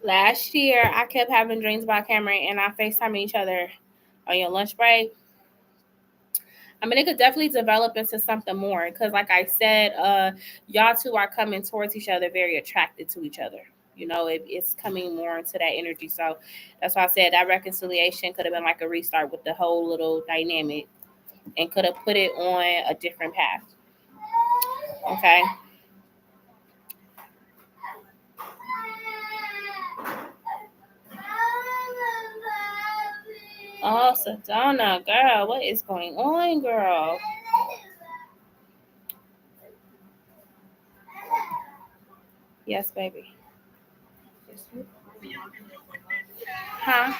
Last year, I kept having dreams about Cameron and I FaceTime each other on your lunch break. I mean, it could definitely develop into something more because, like I said, y'all two are coming towards each other, very attracted to each other. You know, it's coming more into that energy. So that's why I said that reconciliation could have been like a restart with the whole little dynamic and could have put it on a different path. Okay. Oh, Sedona, girl, what is going on, girl? Yes, baby. Huh?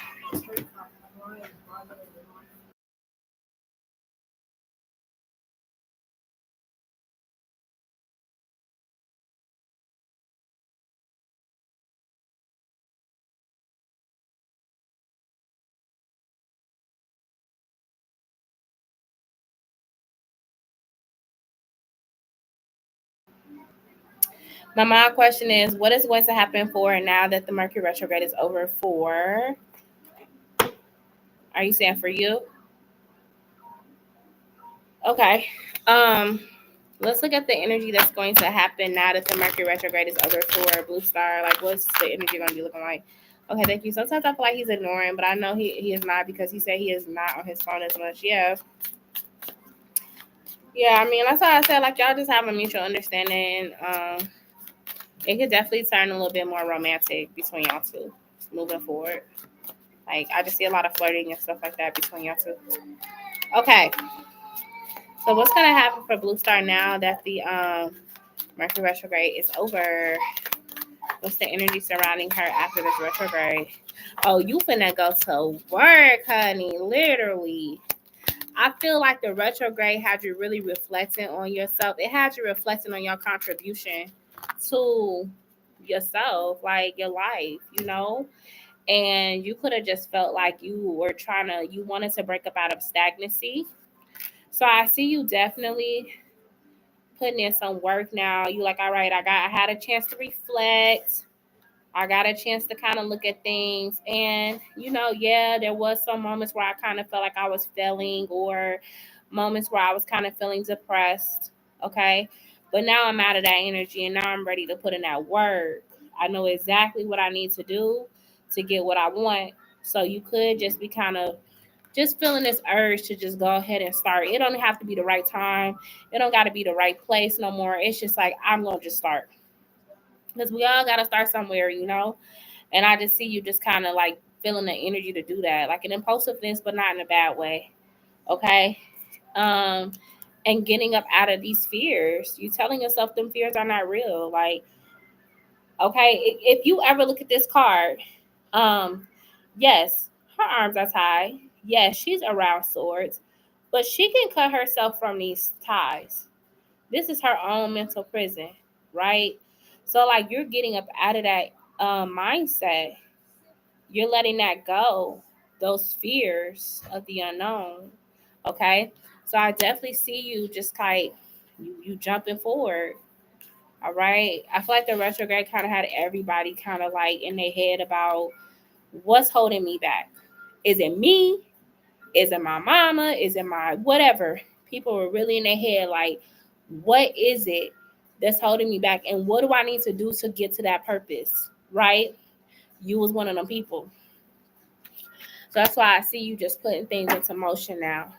My question is, what is going to happen for now that the Mercury retrograde is over for? Are you saying for you? Okay. Let's look at the energy that's going to happen now that the Mercury retrograde is over for Blue Star. Like, what's the energy going to be looking like? Okay, thank you. Sometimes I feel like he's ignoring, but I know he is not because he said he is not on his phone as much. Yeah. Yeah, I mean, that's why I said, like, y'all just have a mutual understanding. It could definitely turn a little bit more romantic between y'all two moving forward. Like, I just see a lot of flirting and stuff like that between y'all two. Okay. So what's going to happen for Blue Star now that the Mercury retrograde is over? What's the energy surrounding her after this retrograde? Oh, you finna go to work, honey. Literally. I feel like the retrograde had you really reflecting on yourself. It had you reflecting on your contribution to yourself, like your life, and you could have just felt like you wanted to break up out of stagnancy. So I see you definitely putting in some work now. You like, all right, I had a chance to reflect. I got a chance to kind of look at things. And, yeah, there was some moments where I kind of felt like I was failing, or moments where I was kind of feeling depressed. Okay. But now I'm out of that energy, and now I'm ready to put in that work. I know exactly what I need to do to get what I want. So you could just be kind of just feeling this urge to just go ahead and start. It don't have to be the right time. It don't got to be the right place no more. It's just like, I'm going to just start. Because we all got to start somewhere, And I just see you just kind of like feeling the energy to do that. Like an impulsiveness, but not in a bad way. Okay? And getting up out of these fears. You telling yourself them fears are not real. Like, okay, if you ever look at this card, yes, her arms are tied. Yes, she's around swords, but she can cut herself from these ties. This is her own mental prison, right? So, like, you're getting up out of that mindset. You're letting that go, those fears of the unknown. Okay, so I definitely see you just like you jumping forward. All right, I feel like the retrograde kind of had everybody kind of like in their head about what's holding me back. Is it me? Is it my mama? Is it my whatever? People were really in their head like, what is it that's holding me back? And what do I need to do to get to that purpose? Right? You was one of them people. So that's why I see you just putting things into motion now.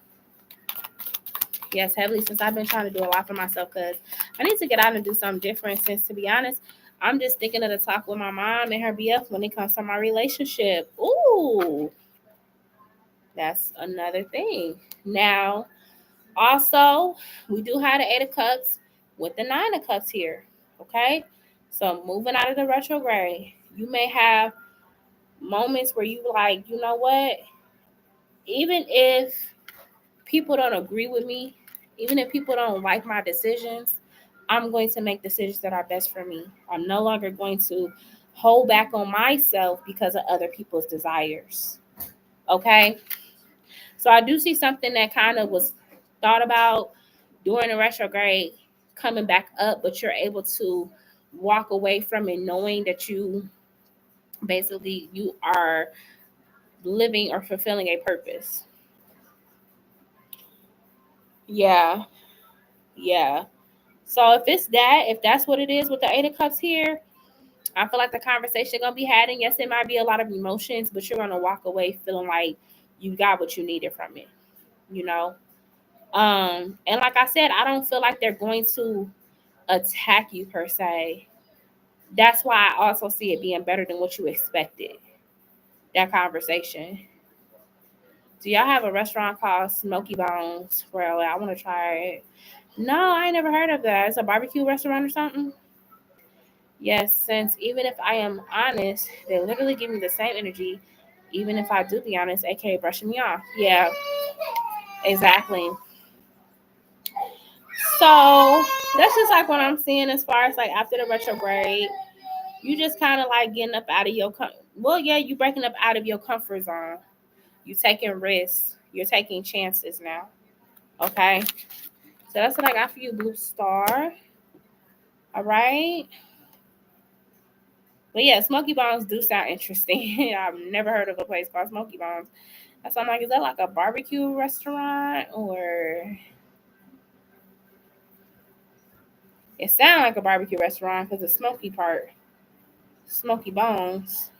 Yes, heavily, since I've been trying to do a lot for myself because I need to get out and do something different. Since, to be honest, I'm just thinking of the talk with my mom and her BF when it comes to my relationship. Ooh, that's another thing. Now, also, we do have the Eight of Cups with the Nine of Cups here. Okay, so moving out of the retrograde, you may have moments where you like, you know what? Even if people don't agree with me, even if people don't like my decisions, I'm going to make decisions that are best for me. I'm no longer going to hold back on myself because of other people's desires. Okay? So I do see something that kind of was thought about during the retrograde coming back up, but you're able to walk away from it knowing that you are living or fulfilling a purpose. Yeah. Yeah. So if that's what it is with the Eight of Cups here, I feel like the conversation gonna be had, and yes, it might be a lot of emotions, but you're gonna walk away feeling like you got what you needed from it, you know. And like I said, I don't feel like they're going to attack you per se. That's why I also see it being better than what you expected. That conversation. Do y'all have a restaurant called Smoky Bones? Well, I want to try it. No, I ain't never heard of that. It's a barbecue restaurant or something. Yes, since even if I am honest, they literally give me the same energy, even if I do be honest, aka brushing me off. Yeah, exactly. So that's just like what I'm seeing as far as like after the retrograde, you just kind of like getting up out of you breaking up out of your comfort zone. You taking risks. You're taking chances now. Okay. So that's what I got for you, Blue Star. All right. But yeah, Smoky Bones do sound interesting. I've never heard of a place called Smoky Bones. So I'm like, is that like a barbecue restaurant or? It sounds like a barbecue restaurant because the smoky part, Smoky Bones.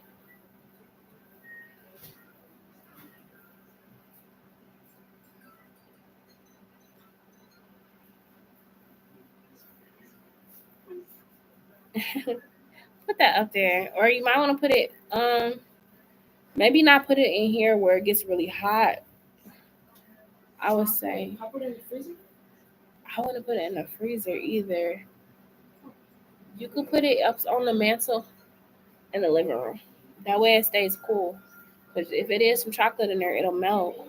Put that up there, or you might want to put it. Maybe not put it in here where it gets really hot. I would say. I put it in the freezer. I wouldn't put it in the freezer either. You could put it up on the mantle in the living room. That way it stays cool. Because if it is some chocolate in there, it'll melt.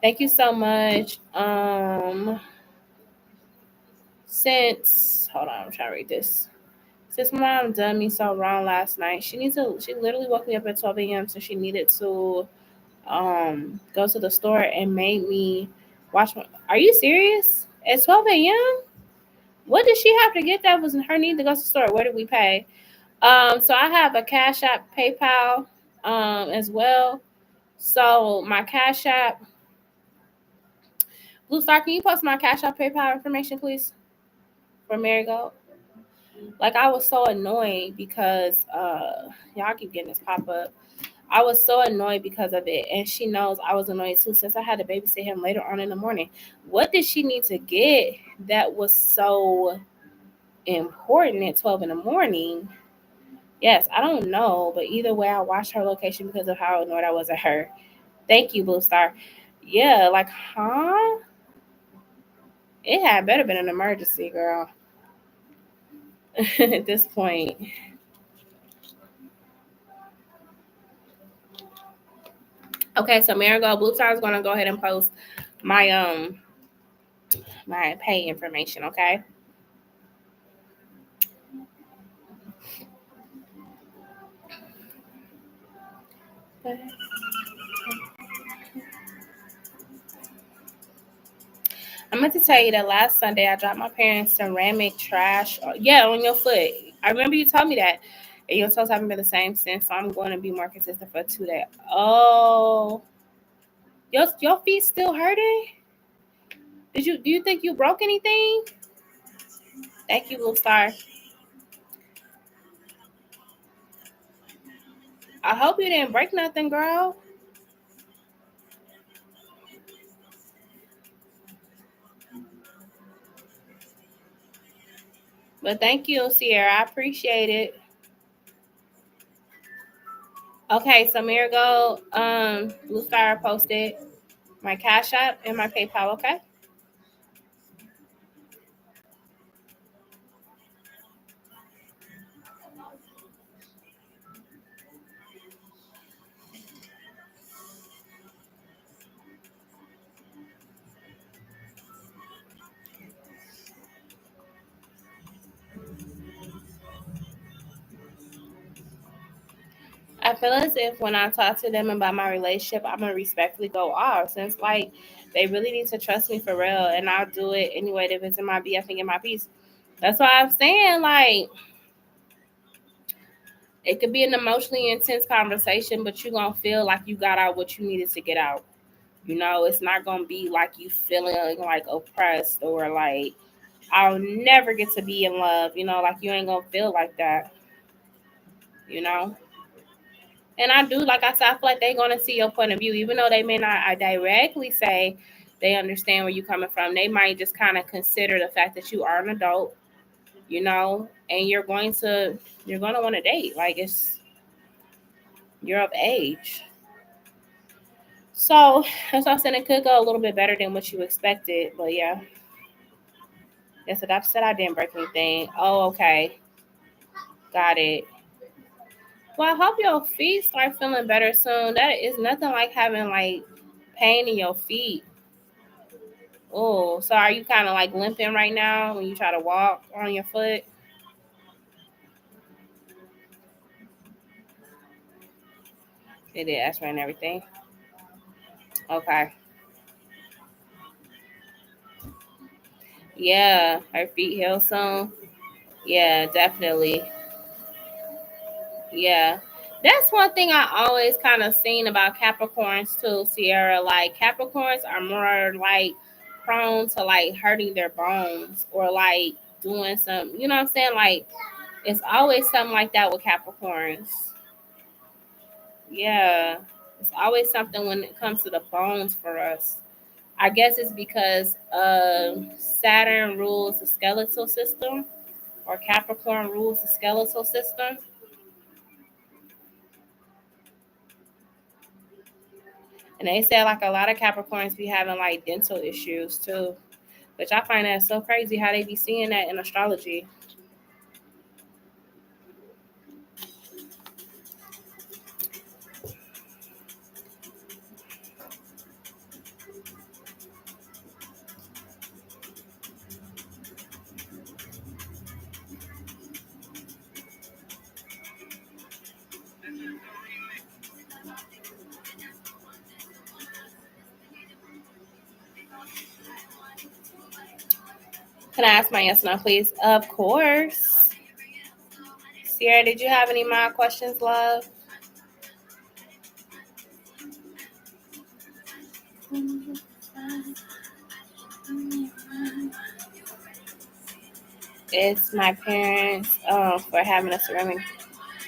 Thank you so much. Since hold on, I'm trying to read this. Since my mom done me so wrong last night, she literally woke me up at 12 a.m. so she needed to go to the store and made me watch my are you serious? At 12 a.m.? What did she have to get that was her need to go to the store? Where did we pay? So I have a Cash App, PayPal, as well. So my Cash App, Blue Star, can you post my Cash App, PayPal information, please, for Marigold? Like I was so annoyed because y'all keep getting this pop up. I was so annoyed because of it, and she knows I was annoyed too since I had to babysit him later on in the morning. What did she need to get that was so important at 12 in the morning? Yes, I don't know, but either way, I watched her location because of how annoyed I was at her. Thank you, Blue Star. Yeah, like, huh? It had better been an emergency, girl. At this point. Okay, so Marigold Blue Star is gonna go ahead and post my my pay information, okay? I meant to tell you that last Sunday I dropped my parents' ceramic trash. Yeah, on your foot. I remember you told me that. And your toes haven't been the same since, so I'm going to be more consistent for 2 days. Oh, your feet still hurting? Do you think you broke anything? Thank you, Blue Star. I hope you didn't break nothing, girl. But thank you, Sierra. I appreciate it. Okay, so Marigold, Blue Star posted my Cash App and my PayPal, okay? I feel as if when I talk to them about my relationship, I'm gonna respectfully go off since like they really need to trust me for real, and I'll do it anyway if it's in my BF and get my piece. That's why I'm saying like it could be an emotionally intense conversation, but you're gonna feel like you got out what you needed to get out. You know, it's not gonna be like you feeling like oppressed or like I'll never get to be in love. You know, like you ain't gonna feel like that. You know. And I do, like I said, I feel like they're gonna see your point of view, even though they may not directly say they understand where you're coming from. They might just kind of consider the fact that you are an adult, you know, and you're gonna want to date. Like you're of age. So that's why I said it could go a little bit better than what you expected. But yeah. Yes, I said I didn't break anything. Oh, okay. Got it. Well, I hope your feet start feeling better soon. That is nothing like having like pain in your feet. Oh, so are you kind of like limping right now when you try to walk on your foot? It is X-ray and everything. Okay. Yeah, her feet heal soon. Yeah, definitely. Yeah. That's one thing I always kind of seen about Capricorns too, Sierra. Like Capricorns are more like prone to like hurting their bones or like doing some, you know what I'm saying? Like it's always something like that with Capricorns. Yeah. It's always something when it comes to the bones for us. I guess it's because Saturn rules the skeletal system or Capricorn rules the skeletal system. And they said like a lot of Capricorns be having like dental issues too, which I find that so crazy how they be seeing that in astrology. Can I ask my yes or no, please? Of course. Sierra, did you have any more questions, love? It's my parents for having a ceramic.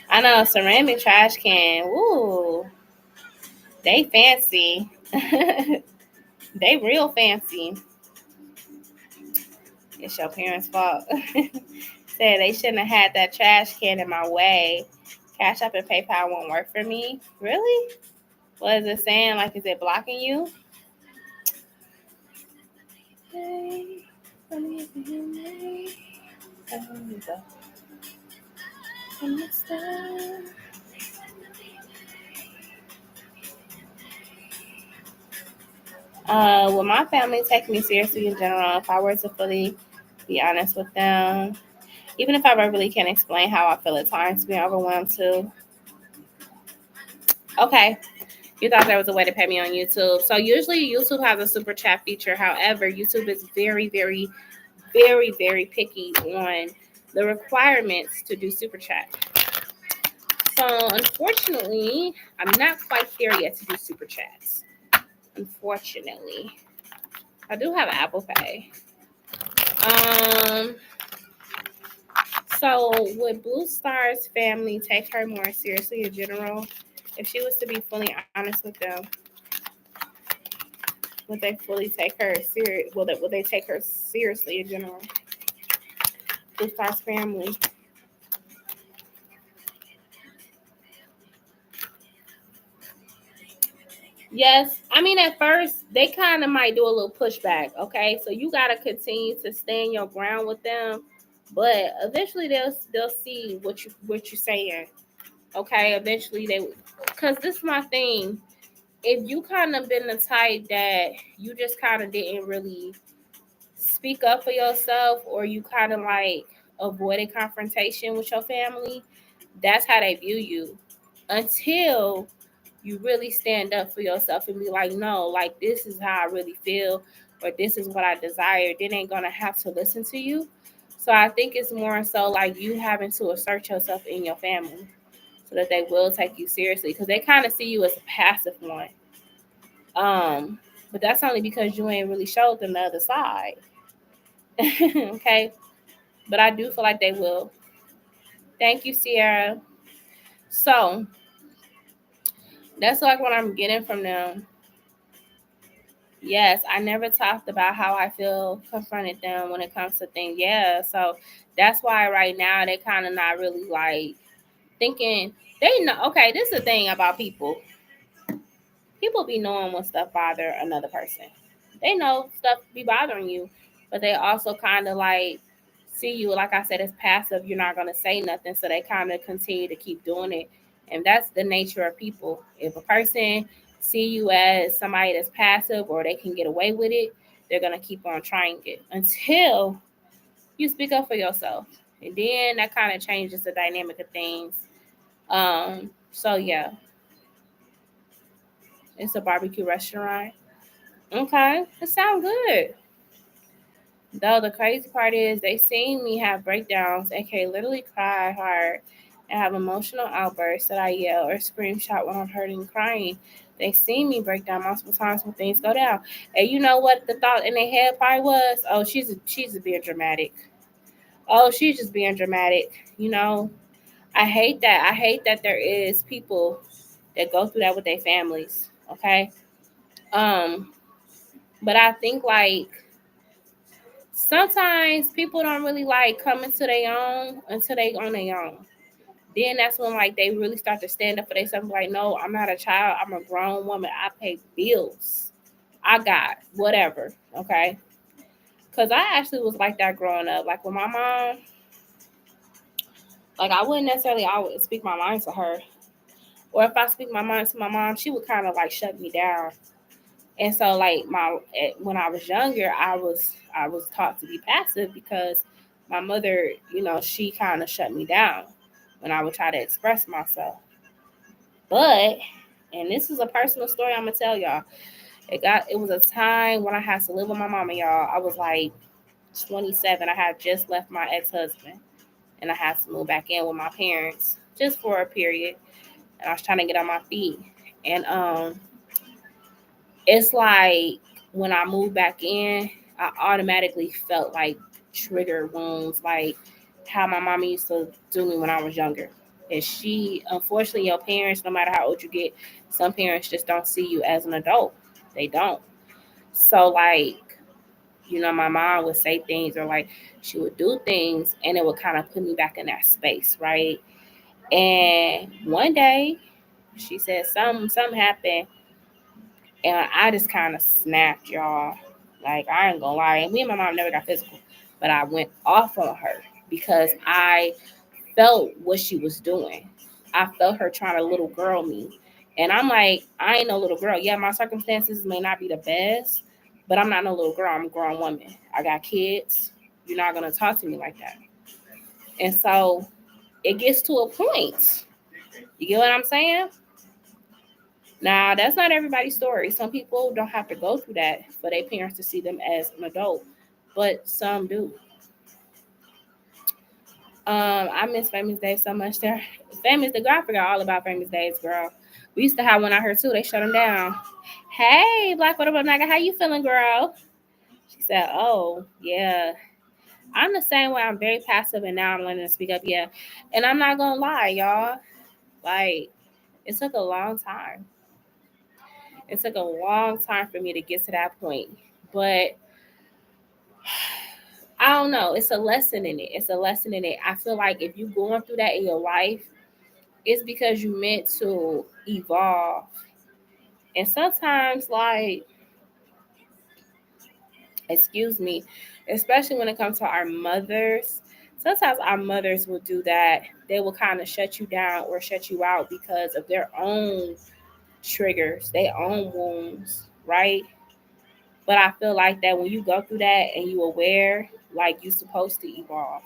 I know, ceramic trash can. Ooh, they fancy. They real fancy. It's your parents' fault. Said they shouldn't have had that trash can in my way. Cash App and PayPal won't work for me. Really? What is it saying? Like, is it blocking you? Will my family take me seriously in general if I were to fully be honest with them? Even if I verbally can't explain how I feel at times, being overwhelmed too. Okay. You thought there was a way to pay me on YouTube. So usually YouTube has a super chat feature. However, YouTube is very, very, very, very picky on the requirements to do super chat. So unfortunately, I'm not quite there yet to do super chats. Unfortunately. I do have Apple Pay. So would Blue Star's family take her more seriously in general? If she was to be fully honest with them, would they fully take her serious? Would they take her seriously in general? Blue Star's family. Yes, I mean at first they kind of might do a little pushback. Okay, so you gotta continue to stand your ground with them, but eventually they'll see what you're saying. Okay, eventually they, because this is my thing. If you kind of been the type that you just kind of didn't really speak up for yourself, or you kind of like avoided confrontation with your family, that's how they view you until you really stand up for yourself and be like, no, like this is how I really feel, or this is what I desire. Then ain't gonna have to listen to you. So I think it's more so like you having to assert yourself in your family so that they will take you seriously, because they kind of see you as a passive one. But that's only because you ain't really showed them the other side. Okay, but I do feel like they will. Thank you, Sierra. So that's like what I'm getting from them. Yes, I never talked about how I feel confronted them when it comes to things. Yeah, so that's why right now they kind of not really like thinking. They know. Okay, this is the thing about people. People be knowing when stuff bother another person. They know stuff be bothering you, but they also kind of like see you, like I said, as passive. You're not gonna say nothing, so they kind of continue to keep doing it, and that's the nature of people. If a person see you as somebody that's passive or they can get away with it, they're gonna keep on trying it until you speak up for yourself, and then that kind of changes the dynamic of things. So yeah, it's a barbecue restaurant. Okay, it sounds good. Though the crazy part is they seen me have breakdowns, aka literally cry hard and have emotional outbursts that I yell or scream shout when I'm hurting and crying. They seen me break down multiple times when things go down. And you know what the thought in their head probably was? Oh, she's being dramatic. Oh, she's just being dramatic. You know, I hate that. I hate that there is people that go through that with their families. Okay. Um, but I think like sometimes people don't really like coming to their own until they on their own. Then that's when like they really start to stand up for themselves. Like, no, I'm not a child. I'm a grown woman. I pay bills. I got whatever. Okay. Cause I actually was like that growing up. Like with my mom, like I wouldn't necessarily always speak my mind to her. Or if I speak my mind to my mom, she would kind of like shut me down. And so like when I was younger, I was taught to be passive because my mother, she kind of shut me down when I would try to express myself. But and this is a personal story I'm gonna tell y'all. It was a time when I had to live with my mama, y'all. I was like 27. I had just left my ex-husband and I had to move back in with my parents just for a period. And I was trying to get on my feet. And it's like when I moved back in, I automatically felt like trigger wounds, like how my mama used to do me when I was younger. And she, unfortunately, your parents, no matter how old you get, some parents just don't see you as an adult. They don't. So, like, my mom would say things or like she would do things and it would kind of put me back in that space, right? And one day she said something happened and I just kind of snapped, y'all. Like, I ain't gonna lie. And me and my mom never got physical, but I went off on her because I felt what she was doing. I felt her trying to little girl me. And I'm like, I ain't no little girl. Yeah, my circumstances may not be the best, but I'm not no little girl. I'm a grown woman. I got kids. You're not gonna talk to me like that. And so it gets to a point. You get what I'm saying? Now, that's not everybody's story. Some people don't have to go through that for their parents to see them as an adult, but some do. I miss Famous Days so much. There, Famous the girl. I forgot all about Famous Days, girl. We used to have one out here too. They shut them down. Hey, Black Widow Naga, how you feeling, girl? She said, "Oh, yeah, I'm the same way. I'm very passive, and now I'm learning to speak up. Yeah, and I'm not gonna lie, y'all. Like, it took a long time. It took a long time for me to get to that point, but I don't know. It's a lesson in it. It's a lesson in it. I feel like if you're going through that in your life, it's because you meant to evolve. And sometimes, like, excuse me, especially when it comes to our mothers, sometimes our mothers will do that. They will kind of shut you down or shut you out because of their own triggers, their own wounds, right? But I feel like that when you go through that and you aware, like you're supposed to evolve.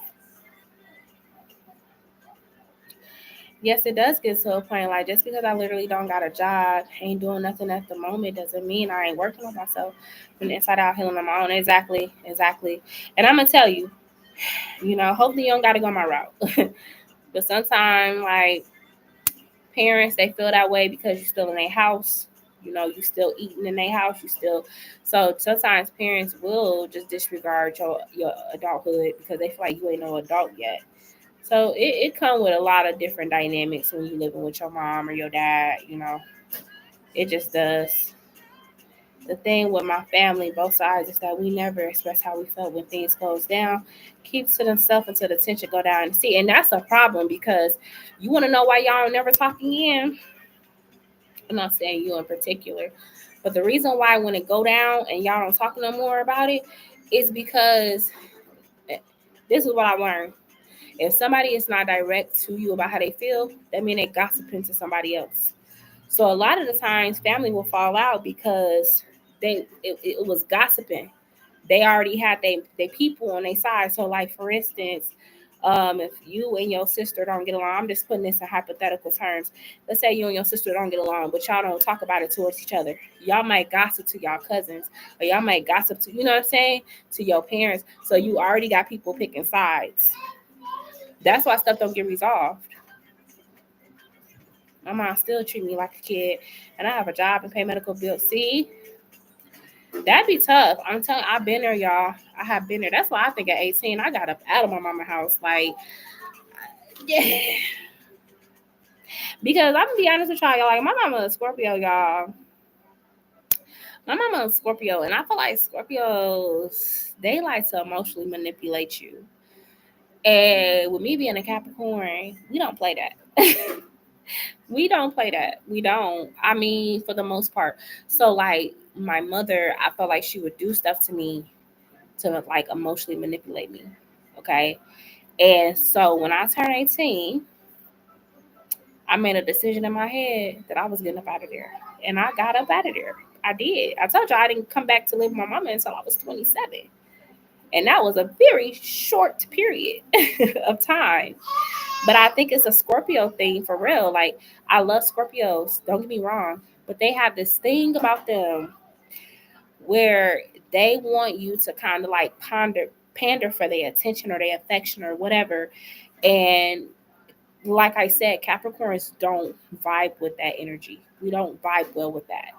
Yes, it does get to a point like just because I literally don't got a job, ain't doing nothing at the moment doesn't mean I ain't working on myself from the inside out, healing on my own. Exactly, exactly. And I'm gonna tell you, hopefully you don't gotta go my route. But sometimes like parents, they feel that way because you're still in their house. You still eating in their house. You still so sometimes parents will just disregard your adulthood because they feel like you ain't no adult yet. So it comes with a lot of different dynamics when you living with your mom or your dad. It just does. The thing with my family, both sides, is that we never express how we felt when things goes down. Keep to themselves until the tension go down and see. And that's a problem because you want to know why y'all are never talking again. I'm not saying you in particular, but the reason why when it go down and y'all don't talk no more about it is because this is what I learned. If somebody is not direct to you about how they feel, that means they gossiping to somebody else. So a lot of the times, family will fall out because it was gossiping. They already had they people on their side. So, like for instance, if you and your sister don't get along, I'm just putting this in hypothetical terms. Let's say you and your sister don't get along, but y'all don't talk about it towards each other. Y'all might gossip to y'all cousins, or y'all might gossip to what I'm saying, to your parents. So you already got people picking sides. That's why stuff don't get resolved. My mom still treat me like a kid, and I have a job and pay medical bills. See, that'd be tough. I'm telling you, I've been there, y'all. I have been there. That's why I think at 18, I got up out of my mama's house. Like, yeah. Because I'm gonna be honest with y'all, like my mama is Scorpio, y'all. My mama is Scorpio, and I feel like Scorpios, they like to emotionally manipulate you. And with me being a Capricorn, we don't play that. We don't play that. We don't. I mean, for the most part. So, like, my mother, I felt like she would do stuff to me to, like, emotionally manipulate me. Okay. And so, when I turned 18, I made a decision in my head that I was getting up out of there. And I got up out of there. I did. I told you I didn't come back to live with my mama until I was 27. And that was a very short period of time. But I think it's a Scorpio thing for real. Like, I love Scorpios, don't get me wrong, but they have this thing about them where they want you to kind of like ponder. pander for their attention or their affection or whatever. And like I said, Capricorns don't vibe with that energy. We don't vibe well with that.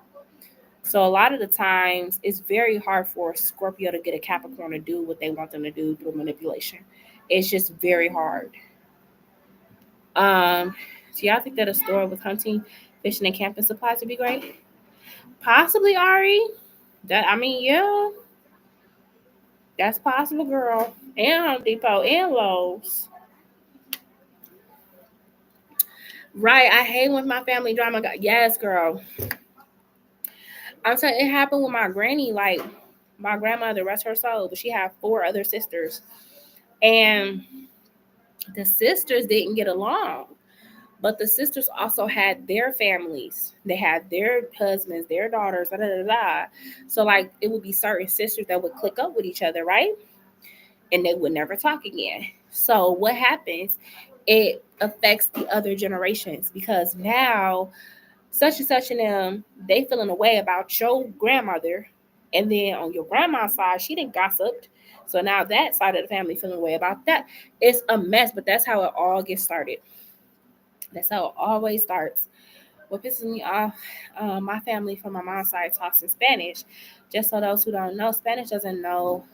So a lot of the times it's very hard for a Scorpio to get a Capricorn to do what they want them to do through manipulation. It's just very hard. Do y'all think that a store with hunting, fishing, and camping supplies would be great? Possibly, Ari. Yeah, that's possible, girl. And Home Depot and Lowe's. Right. I hate when my family drama got yes, girl. I'm saying it happened with my granny, like my grandmother, rest her soul, but she had 4 other sisters. And the sisters didn't get along. But the sisters also had their families. They had their husbands, their daughters, da da da da. So like it would be certain sisters that would click up with each other, right? And they would never talk again. So what happens? It affects the other generations because now such and such and them, they feeling a way about your grandmother. And then on your grandma's side, she didn't gossiped. So now that side of the family feeling a way about that. It's a mess, but that's how it all gets started. That's how it always starts. What pisses me off, my family from my mom's side talks in Spanish. Just so those who don't know, Spanish doesn't know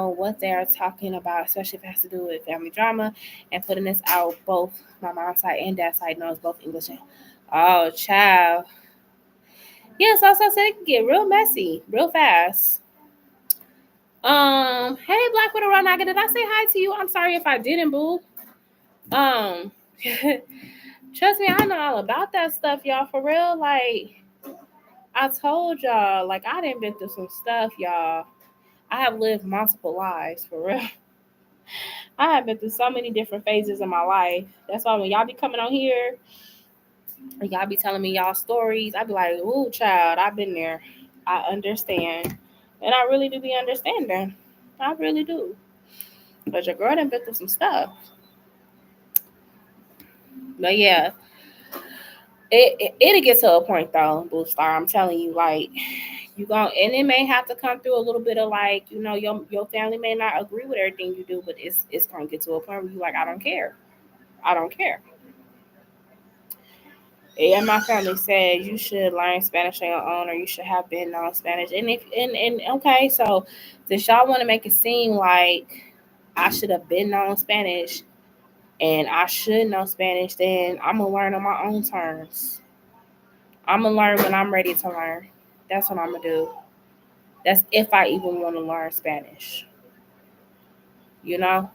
what they are talking about, especially if it has to do with family drama. And putting this out, both my mom's side and dad's side knows both English and oh, child. Yeah, so I said it can get real messy, real fast. Hey, Black Widow Ranaga, did I say hi to you? I'm sorry if I didn't, boo. Trust me, I know all about that stuff, y'all. For real, like I told y'all, like I done been through some stuff, y'all. I have lived multiple lives, for real. I have been through so many different phases of my life. That's why when y'all be coming on here and y'all be telling me y'all stories, I be like, ooh, child, I've been there. I understand. And I really do be understanding. I really do. But your girl done been through some stuff. But yeah, it'll get to a point though, Blue Star. I'm telling you, like you going and it may have to come through a little bit of like, your family may not agree with everything you do, but it's gonna get to a point where you like, I don't care. I don't care. And my family said you should learn Spanish on your own or you should have been on Spanish. And if and okay, so since y'all want to make it seem like I should have been on Spanish and I should know Spanish, then I'm gonna learn on my own terms. I'm gonna learn when I'm ready to learn. That's what I'm gonna do. That's if I even want to learn Spanish. You know?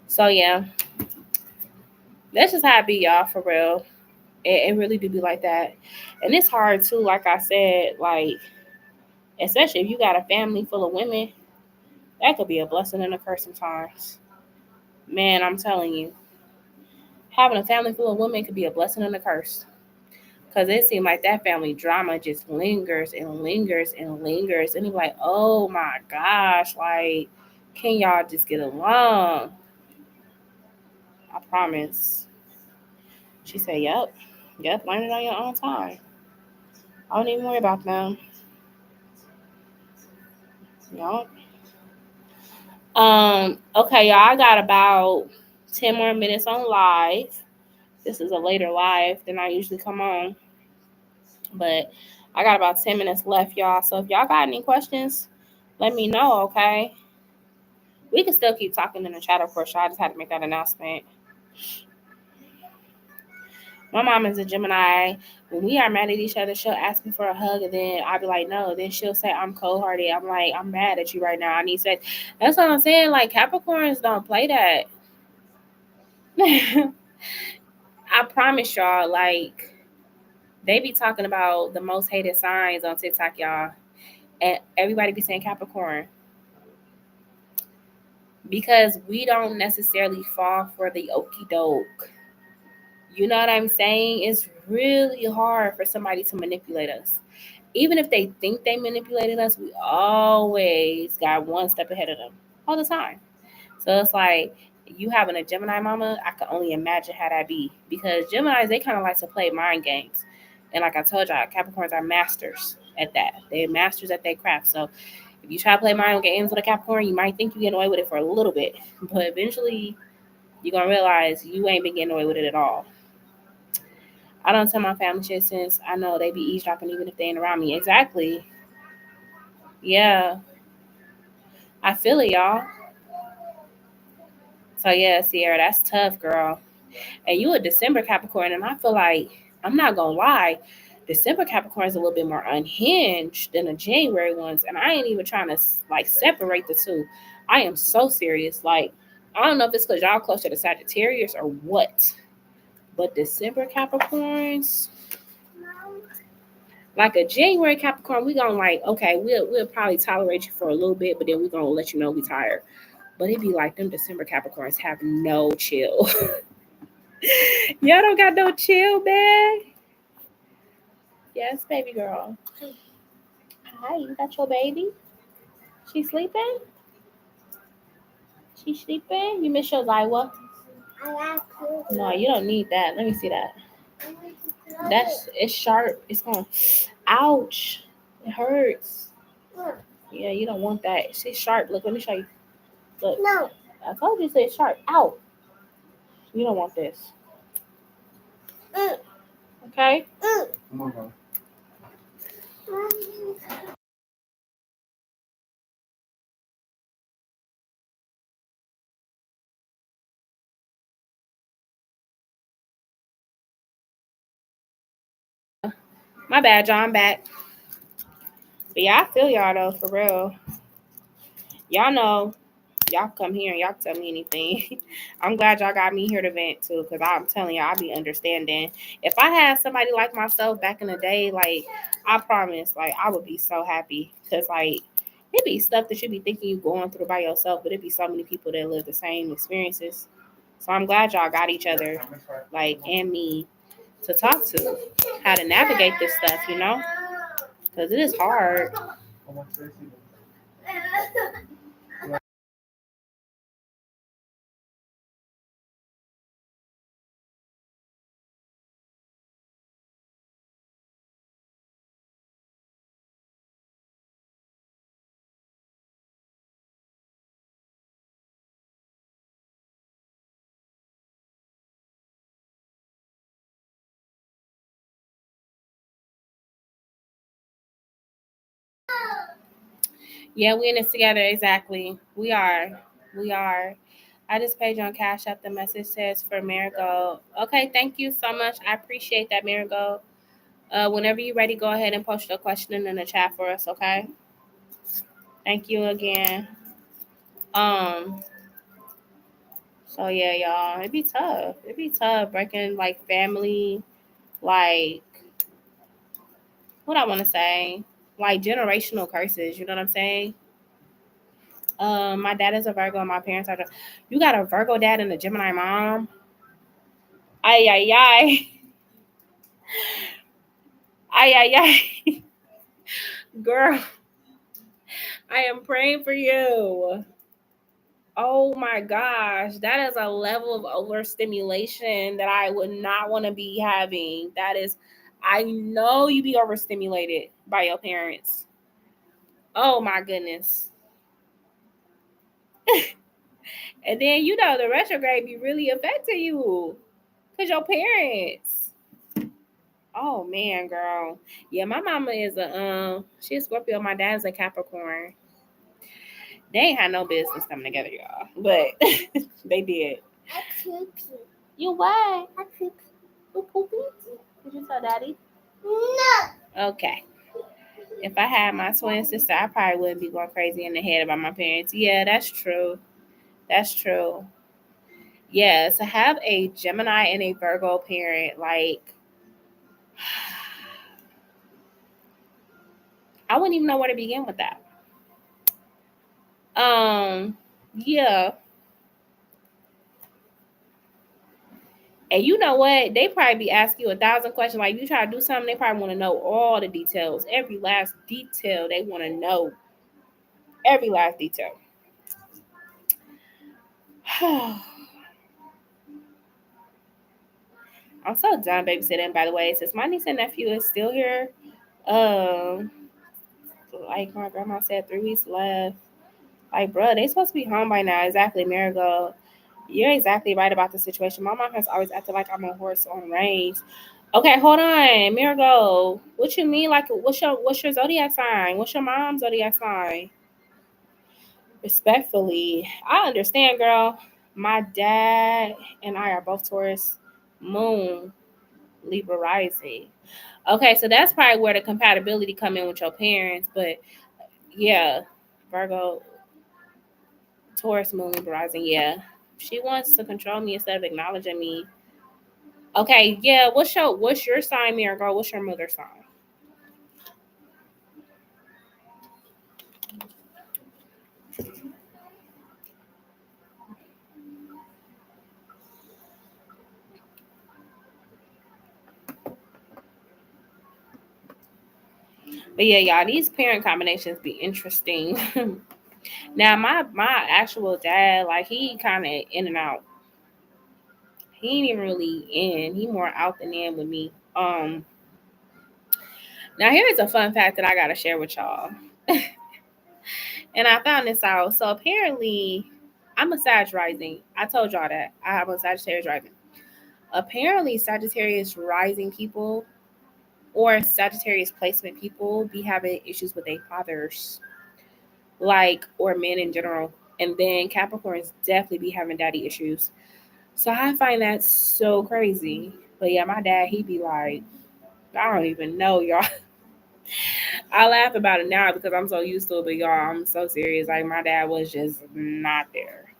So yeah. That's just how it be, y'all, for real. It really do be like that. And it's hard too, like I said, like especially if you got a family full of women, that could be a blessing and a curse sometimes. Man, I'm telling you. Having a family full of women could be a blessing and a curse. Because it seems like that family drama just lingers and lingers and lingers. And you're like, oh my gosh, like, can y'all just get along? I promise. She said, yep. Yep, learn it on your own time. I don't even worry about them. Yup. Okay, y'all, I got about 10 more minutes on live. This is a later live than I usually come on. But I got about 10 minutes left, y'all. So if y'all got any questions, let me know, okay? We can still keep talking in the chat, of course. I just had to make that announcement. My mom is a Gemini. When we are mad at each other, she'll ask me for a hug, and then I'll be like, no. Then she'll say, I'm cold-hearted. I'm like, I'm mad at you right now. I need sex. That's what I'm saying. Like, Capricorns don't play that. I promise y'all, like, they be talking about the most hated signs on TikTok, y'all. And everybody be saying Capricorn. Because we don't necessarily fall for the okie doke. You know what I'm saying? It's really hard for somebody to manipulate us. Even if they think they manipulated us, we always got one step ahead of them all the time. So it's like you having a Gemini mama, I can only imagine how that be. Because Geminis, they kind of like to play mind games. And like I told y'all, Capricorns are masters. at that. They're masters at their craft. So if you try to play mind games with a Capricorn, you might think you get away with it for a little bit, but eventually you're gonna realize you ain't been getting away with it at all. I don't tell my family shit since I know they be eavesdropping even if they ain't around me. Exactly. Yeah. I feel it, y'all. So yeah, Sierra, that's tough, girl. And you a December Capricorn, and I feel like I'm not gonna lie, December Capricorn is a little bit more unhinged than the January ones, and I ain't even trying to like separate the two. I am so serious. Like, I don't know if it's because y'all closer to Sagittarius or what, but December Capricorns, like a January Capricorn, we gonna like, okay, we'll probably tolerate you for a little bit, but then we gonna let you know we tired. But it be like them December Capricorns have no chill. Y'all don't got no chill, man. Yes, baby girl. Hi, you got your baby? She sleeping? She sleeping? You miss your Zywa? No, you don't need that. Let me see that. It's sharp. It's going. Ouch! It hurts. Yeah, you don't want that. It's sharp. Look, let me show you. Look. No. I told you it's sharp. Ow! You don't want this. Okay. Come on, girl. My bad, y'all. I'm back. But yeah, I feel y'all though, for real. Y'all know, y'all come here and y'all tell me anything. I'm glad y'all got me here to vent too, because I'm telling y'all, I be understanding. If I had somebody like myself back in the day, like, I promise, like, I would be so happy. Because, like, it be stuff that you be thinking you going through by yourself, but it be so many people that live the same experiences. So I'm glad y'all got each other, like, and me to talk to, how to navigate this stuff, you know? Because it is hard. Yeah, we in this together. Exactly. We are. We are. I just paid you on Cash App. The message says for Marigold. Okay, thank you so much. I appreciate that, Marigold. Whenever you're ready, go ahead and post your question in the chat for us, okay? Thank you again. Um, so yeah, y'all, it'd be tough. It'd be tough breaking like family, like what I want to say, like generational curses. You know what I'm saying? My dad is a Virgo, and my parents are. You got a Virgo dad and a Gemini mom. Ay ay ay, ay ay ay, girl. I am praying for you. Oh my gosh, that is a level of overstimulation that I would not want to be having. That is, I know you be overstimulated by your parents. Oh my goodness. And then you know the retrograde be really affecting you because your parents. Oh man, girl. Yeah, my mama is she's Scorpio. My dad's a Capricorn. They ain't had no business coming together, y'all, but they did. You what? You poopy? Did you tell daddy? No. Okay. If I had my twin sister, I probably wouldn't be going crazy in the head about my parents. Yeah, that's true. That's true. Yeah, to have a Gemini and a Virgo parent, like, I wouldn't even know where to begin with that. Yeah. And you know what? They probably be asking you 1,000 questions. Like, you try to do something, they probably want to know all the details. Every last detail they want to know. Every last detail. I'm so done babysitting, by the way. Since my niece and nephew is still here, Like my grandma said, 3 weeks left. Like, bro, they supposed to be home by now. Exactly, Marigold. You're exactly right about the situation. My mom has always acted like I'm a horse on reins. Okay, hold on, Marigold. What you mean? Like, what's your zodiac sign? What's your mom's zodiac sign? Respectfully, I understand, girl. My dad and I are both Taurus moon, Libra rising. Okay, so that's probably where the compatibility come in with your parents. But yeah, Virgo, Taurus moon, Libra rising. Yeah, she wants to control me instead of acknowledging me. Okay, yeah. What's your sign, Marigold? What's your mother sign? But yeah, y'all, these parent combinations be interesting. Now, my actual dad, like he kind of in and out. He ain't even really in. He more out than in with me. Now here's a fun fact that I gotta share with y'all, and I found this out. So apparently, I'm a Sag rising. I told y'all that I have a Sagittarius rising. Apparently, Sagittarius rising people or Sagittarius placement people be having issues with their fathers, like or men in general. And then Capricorns definitely be having daddy issues. So I find that so crazy. But yeah, my dad, he be like, I don't even know, y'all. I laugh about it now because I'm so used to it, but y'all, I'm so serious. Like my dad was just not there,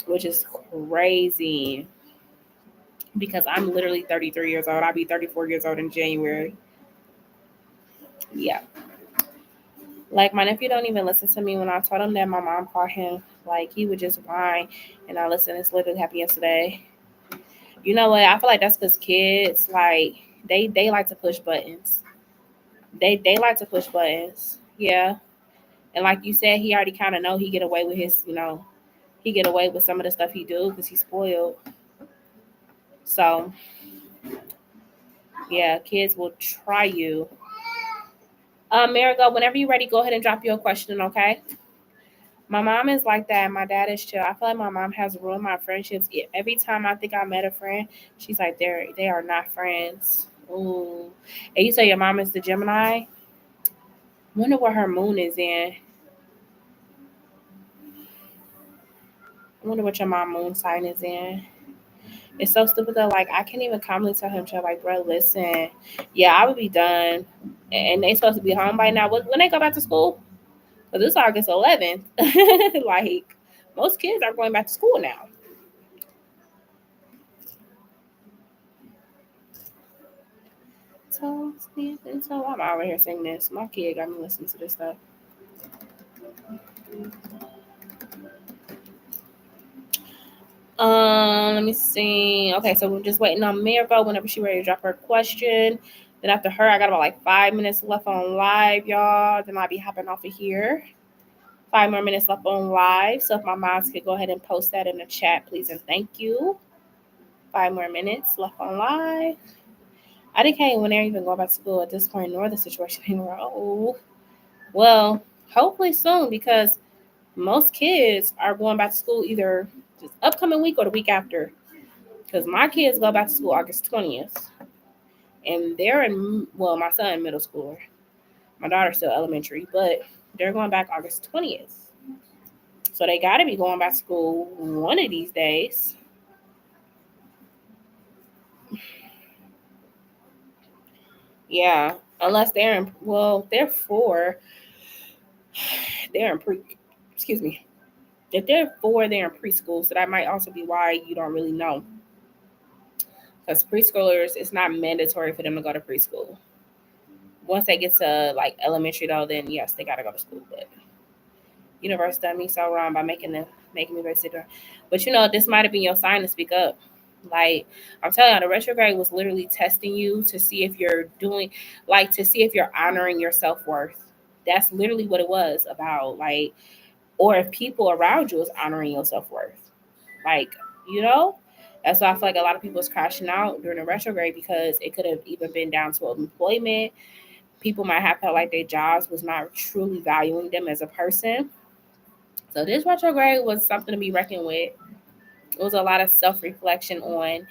which is crazy because I'm literally 33 years old. I'll be 34 years old in January. Yeah. Like my nephew don't even listen to me when I told him that my mom called him. Like he would just whine, and I listen. It's literally happened yesterday. You know what? I feel like that's because kids like they like to push buttons. They like to push buttons. Yeah. And like you said, he already kind of know he get away with his, he get away with some of the stuff he do because he's spoiled. So yeah, kids will try you. Marigold, whenever you're ready, go ahead and drop your question, okay? My mom is like that. My dad is chill. I feel like my mom has ruined my friendships. Every time I think I met a friend, she's like, they are not friends. Ooh. And you say your mom is the Gemini? Wonder what her moon is in. I wonder what your mom moon sign is in. It's so stupid though. Like I can't even calmly tell him, like, bro, listen, yeah, I would be done, and they supposed to be home by now. When they go back to school? Because it's August 11th. Like most kids are going back to school now. So I'm out here saying this. My kid got me listening to this stuff. Let me see. Okay, so we're just waiting on Miracle whenever she's ready to drop her question. Then after her, I got about like 5 minutes left on live, y'all. Then I'll be hopping off of here. 5 more minutes left on live. So if my moms could go ahead and post that in the chat, please and thank you. 5 more minutes left on live. I didn't care when they're even going back to school at this point, nor the situation anymore. Oh, well, hopefully soon because most kids are going back to school either this upcoming week or the week after. Because my kids go back to school August 20th. And they're my son middle school. My daughter's still elementary, but they're going back August 20th. So they got to be going back to school one of these days. Yeah, unless they're 4. They're in excuse me. If they're 4, they're in preschool. So that might also be why you don't really know. Because preschoolers, it's not mandatory for them to go to preschool. Once they get to like elementary though, then yes, they gotta go to school. But universe done me so wrong by making me babysitter. But this might have been your sign to speak up. Like I'm telling you, the retrograde was literally testing you to see if you're doing, like, to see if you're honoring your self worth. That's literally what it was about. Like, or if people around you is honoring your self worth. Like, that's why I feel like a lot of people is crashing out during the retrograde because it could have even been down to employment. people might have felt like their jobs was not truly valuing them as a person. So this retrograde was something to be reckoned with. It was a lot of self-reflection on,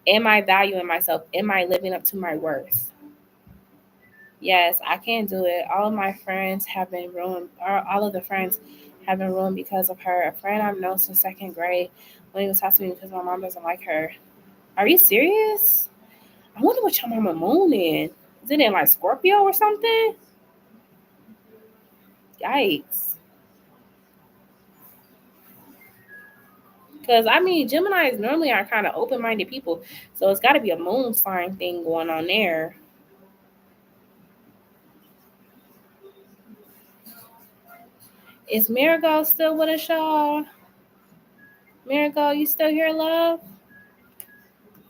am I valuing myself? Am I living up to my worth? Yes, I can do it. All of my friends have been ruined, or all of the friends have been ruined because of her. A friend I've known since second grade won't even talk to me because my mom doesn't like her. Are you serious? I wonder what your mama moon in. Is it in like Scorpio or something? Yikes. Because I mean, Geminis normally are kind of open minded people. So it's got to be a moon sign thing going on there. Is Marigold still with us, y'all? Marigold, you still here, love?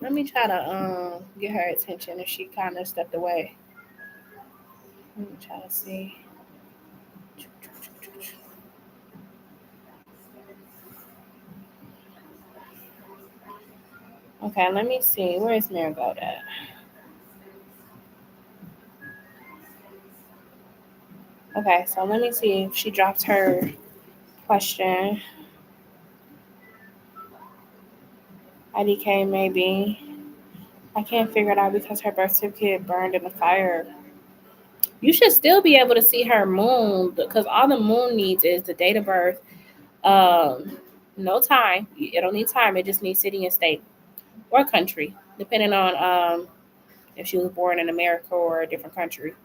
Let me try to get her attention if she kind of stepped away. Let me try to see. Okay, let me see. Where is Marigold at? Okay, so let me see if she dropped her question. IDK maybe. I can't figure it out because her birth certificate burned in the fire. You should still be able to see her moon because all the moon needs is the date of birth. Um, no time. It don't need time. It just needs city and state or country, depending on if she was born in America or a different country.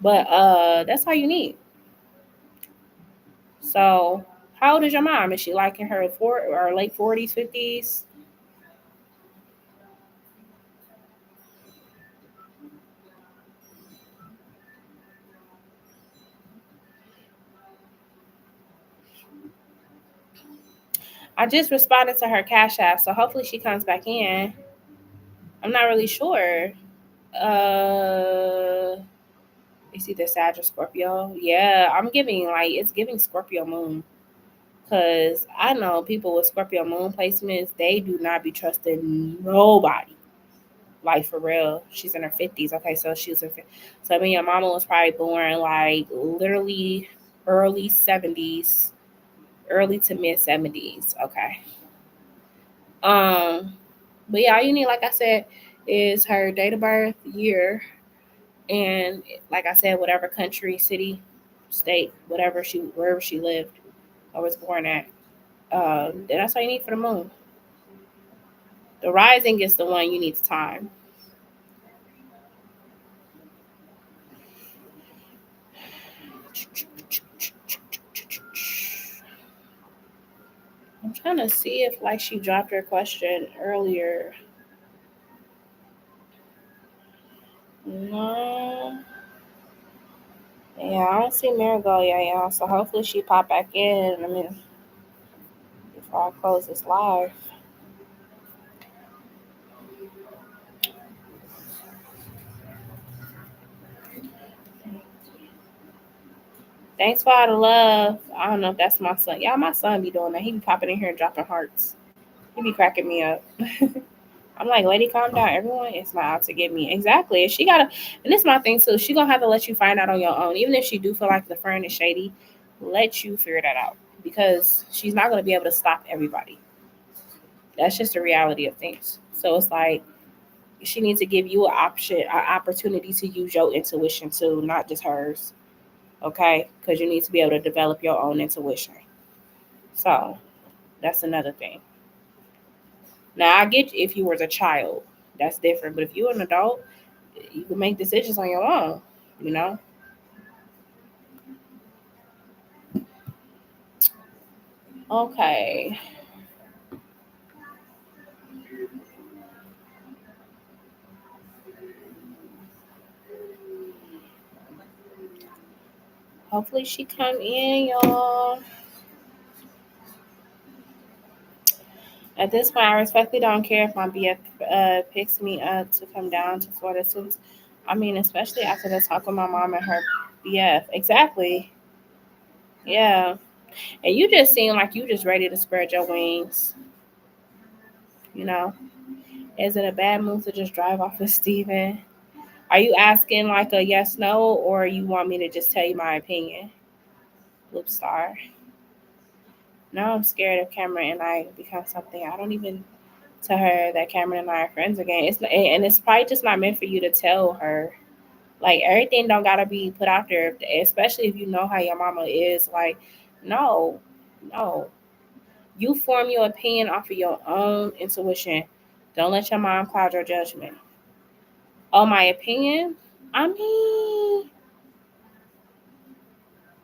But that's all you need. So, how old is your mom? Is she like in her late 40s, 50s? I just responded to her Cash App, so hopefully she comes back in. I'm not really sure. Uh, it's either Sag or Scorpio. Yeah, I'm giving it's giving Scorpio moon. Cause I know people with Scorpio moon placements, they do not be trusting nobody. Like for real. She's in her 50s. Okay, so she was so I mean your mama was probably born like literally early 70s, early to mid 70s. Okay. But yeah, all you need, like I said, is her date of birth, year, and like I said, whatever country, city, state, wherever she lived or was born at. Then that's all you need for the moon. The rising is the one you need to time. I'm trying to see if she dropped her question earlier. No. Yeah, I don't see Marigold yet, y'all. So hopefully she pop back in. I mean, before I close this live. Thanks for all the love. I don't know if that's my son. Y'all, my son be doing that. He be popping in here and dropping hearts. He be cracking me up. I'm like, lady, calm down. Everyone is not out to get me. Exactly. And she gotta, and this is my thing too. She gonna have to let you find out on your own. Even if she do feel like the friend is shady, let you figure that out because she's not gonna be able to stop everybody. That's just the reality of things. So it's like she needs to give you an opportunity to use your intuition too, not just hers. Okay, because you need to be able to develop your own intuition. So that's another thing. Now I get if you was a child, that's different. But if you're an adult, you can make decisions on your own. You know. Okay. Hopefully she come in, y'all. At this point, I respectfully don't care if my BF picks me up to come down to Florida. Since, I mean, especially after the talk with my mom and her BF. Exactly. Yeah. And you just seem like you just ready to spread your wings. You know. Is it a bad move to just drive off with Steven? Are you asking like a yes, no, or you want me to just tell you my opinion? Blue star. Now I'm scared of Cameron and I become something. I don't even tell her that Cameron and I are friends again. And it's probably just not meant for you to tell her. Like everything don't gotta be put out there, especially if you know how your mama is. Like, no, no. You form your opinion off of your own intuition. Don't let your mom cloud your judgment. Oh, my opinion? I mean,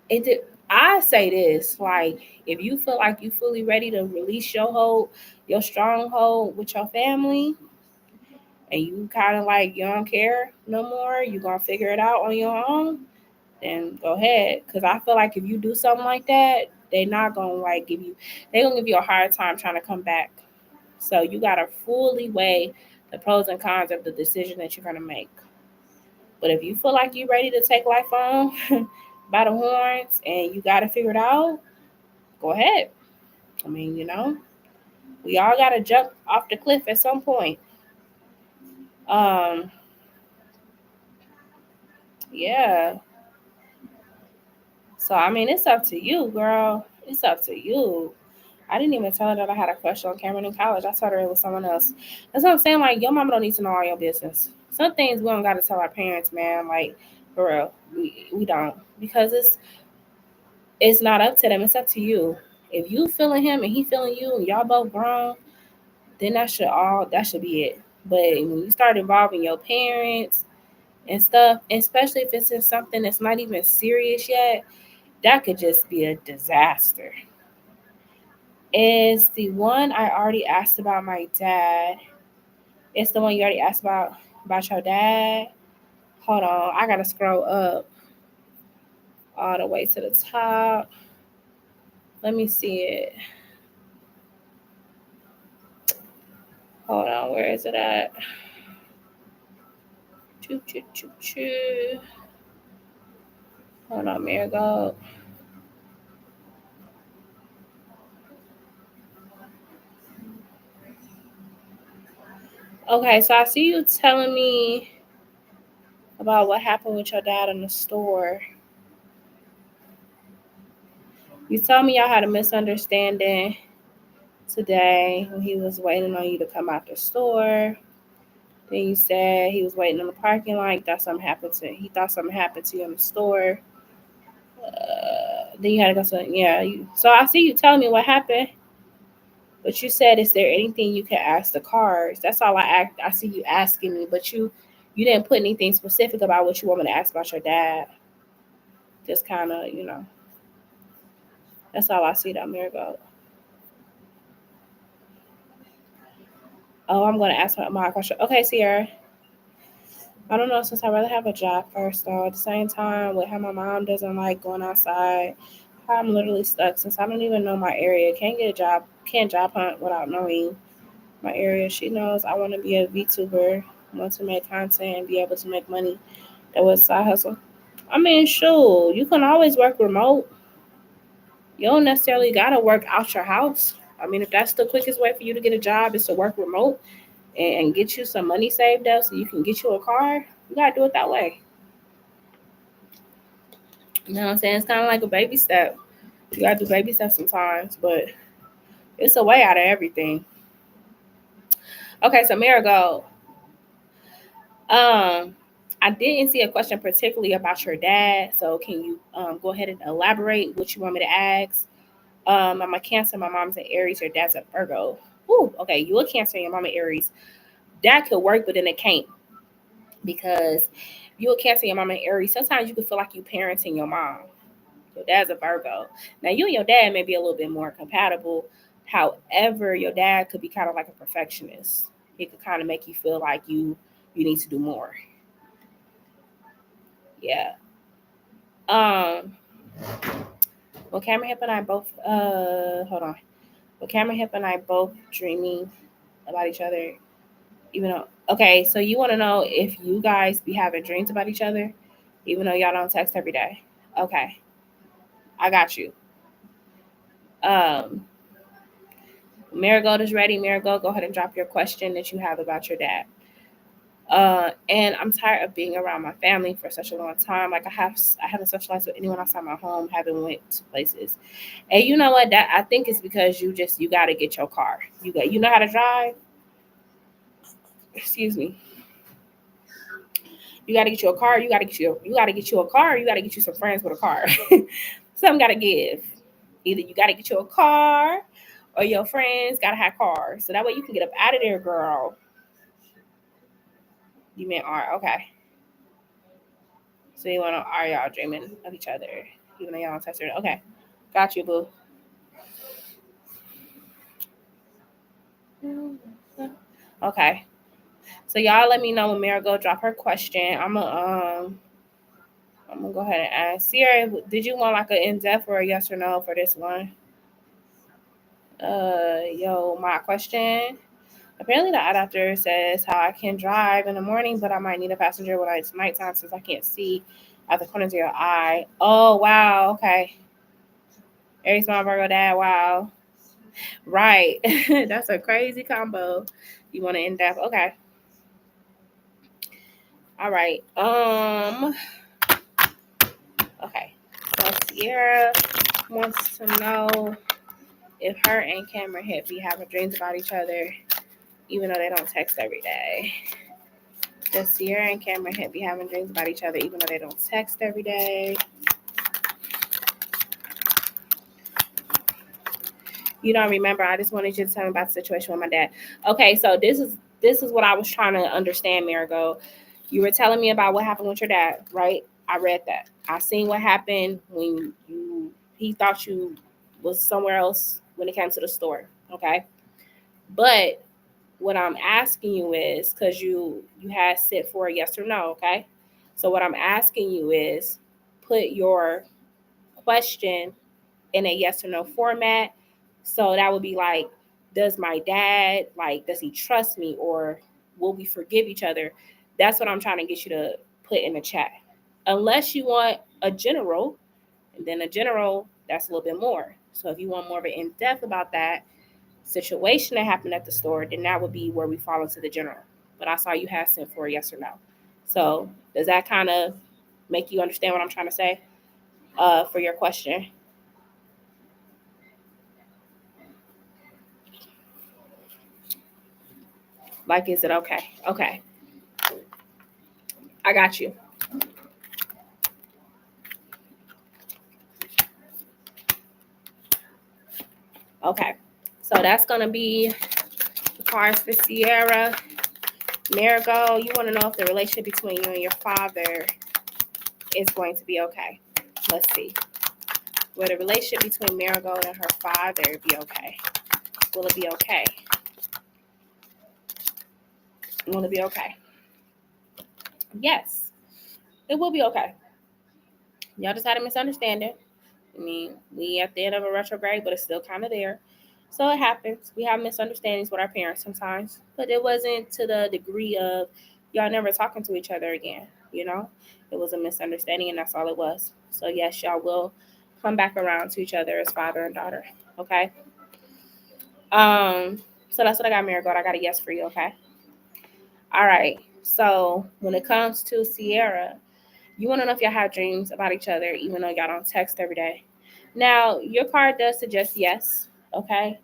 it. I say this like, if you feel like you fully ready to release your stronghold with your family, and you kind of like you don't care no more, you gonna figure it out on your own, then go ahead. Cause I feel like if you do something like that, they not gonna like they gonna give you a hard time trying to come back. So you gotta fully weigh the pros and cons of the decision that you're gonna make. But if you feel like you're ready to take life on by the horns and you gotta figure it out, go ahead. I mean, we all gotta jump off the cliff at some point. Um, yeah. So I mean, it's up to you, girl. It's up to you. I didn't even tell her that I had a crush on Cameron in college. I told her it was someone else. That's what I'm saying. Like, your mama don't need to know all your business. Some things we don't got to tell our parents, man. Like, for real, we don't, because it's not up to them. It's up to you. If you feeling him and he feeling you, and y'all both grown, then that should be it. But when you start involving your parents and stuff, especially if it's in something that's not even serious yet, that could just be a disaster. Is the one I already asked about my dad? It's the one you already asked about your dad. Hold on, I gotta scroll up all the way to the top. Let me see it. Hold on, where is it at? Choo choo choo choo. Hold on, Marigold. Okay, so I see you telling me about what happened with your dad in the store. You told me y'all had a misunderstanding today when he was waiting on you to come out the store. Then you said he was waiting in the parking lot. He thought something happened to you in the store. Then you had to go to yeah. So I see you telling me what happened, but you said, "Is there anything you can ask the cars?" That's all I asked. I see you asking me, but you didn't put anything specific about what you want me to ask about your dad. Just kind of, that's all I see down there. Go. Oh, I'm gonna ask my question. Okay, Sierra. I don't know, since I'd rather have a job first, though. At the same time, with how my mom doesn't like going outside, how I'm literally stuck since I don't even know my area. Can't get a job, can't job hunt without knowing my area. She knows I want to be a VTuber, want to make content and be able to make money. That was side hustle. I mean, sure, you can always work remote. You don't necessarily got to work out your house. I mean, if that's the quickest way for you to get a job is to work remote and get you some money saved up so you can get you a car, you got to do it that way. You know what I'm saying? It's kind of like a baby step. You got to do baby steps sometimes, but it's a way out of everything. Okay, so Marigold, um, I didn't see a question particularly about your dad, so can you go ahead and elaborate what you want me to ask? I'm a Cancer, my mom's an Aries, your dad's a Virgo. Ooh, okay, you a Cancer, your mom an Aries. That could work, but then it can't, because you a Cancer, your mom an Aries. Sometimes you can feel like you parenting your mom. Your dad's a Virgo. Now you and your dad may be a little bit more compatible. However, your dad could be kind of like a perfectionist. He could kind of make you feel like you need to do more. Yeah. Um. Well, Cameron Hip and I both. Hold on. Well, Cameron Hip and I both dreaming about each other. Even though. Okay, so you want to know if you guys be having dreams about each other, even though y'all don't text every day. Okay, I got you. Um. Marigold is ready. Marigold, go ahead and drop your question that you have about your dad. And I'm tired of being around my family for such a long time. Like I haven't socialized with anyone outside my home, haven't went to places. And you know what? That I think is because you gotta get your car. You know how to drive? Excuse me. You gotta get you a car, you gotta get you a car, you gotta get you some friends with a car. Something gotta give. Either you gotta get you a car or your friends gotta have cars. So that way you can get up out of there, girl. You meant R, okay. So you wanna are y'all dreaming of each other, even though y'all don't touch her. Okay. Got you, boo. Okay. So y'all let me know when Marigold drop her question. I'm gonna go ahead and ask Sierra, did you want like an in-depth or a yes or no for this one? My question. Apparently the adapter says how I can drive in the morning, but I might need a passenger when it's nighttime since I can't see at the corners of your eye. Oh wow, okay. Aries, my Virgo dad, wow. Right. That's a crazy combo. You want to in-depth? Okay. All right. Okay. So Sierra wants to know if her and Cameron Hit be having dreams about each other, even though they don't text every day. Does Sierra and Cameron Hit be having dreams about each other, even though they don't text every day? You don't remember? I just wanted you to tell me about the situation with my dad. Okay, so this is what I was trying to understand, Marigold. You were telling me about what happened with your dad, right? I read that. I seen what happened when he thought you was somewhere else when it came to the store. Okay. But what I'm asking you is, because you had sit for a yes or no, okay? So what I'm asking you is put your question in a yes or no format. So that would be like, does my dad, like, does he trust me, or will we forgive each other? That's what I'm trying to get you to put in the chat. Unless you want a general, and then a general, that's a little bit more. So if you want more of an in-depth about that situation that happened at the store, then that would be where we fall into the general. But I saw you had sent for a yes or no. So does that kind of make you understand what I'm trying to say for your question? Like, is it okay? Okay. I got you. Okay. So that's going to be the cards for Sierra. Marigold, you want to know if the relationship between you and your father is going to be okay. Let's see. Will the relationship between Marigold and her father be okay? Will it be okay? Will it be okay? Yes, it will be okay. Y'all just had a misunderstanding. I mean, we at the end of a retrograde, but it's still kind of there. So it happens. We have misunderstandings with our parents sometimes, but it wasn't to the degree of y'all never talking to each other again. You know, it was a misunderstanding, and that's all it was. So yes, y'all will come back around to each other as father and daughter. Okay. So that's what I got, Marigold. I got a yes for you. Okay. All right. So when it comes to Sierra, you want to know if y'all have dreams about each other, even though y'all don't text every day. Now, your card does suggest yes. Okay.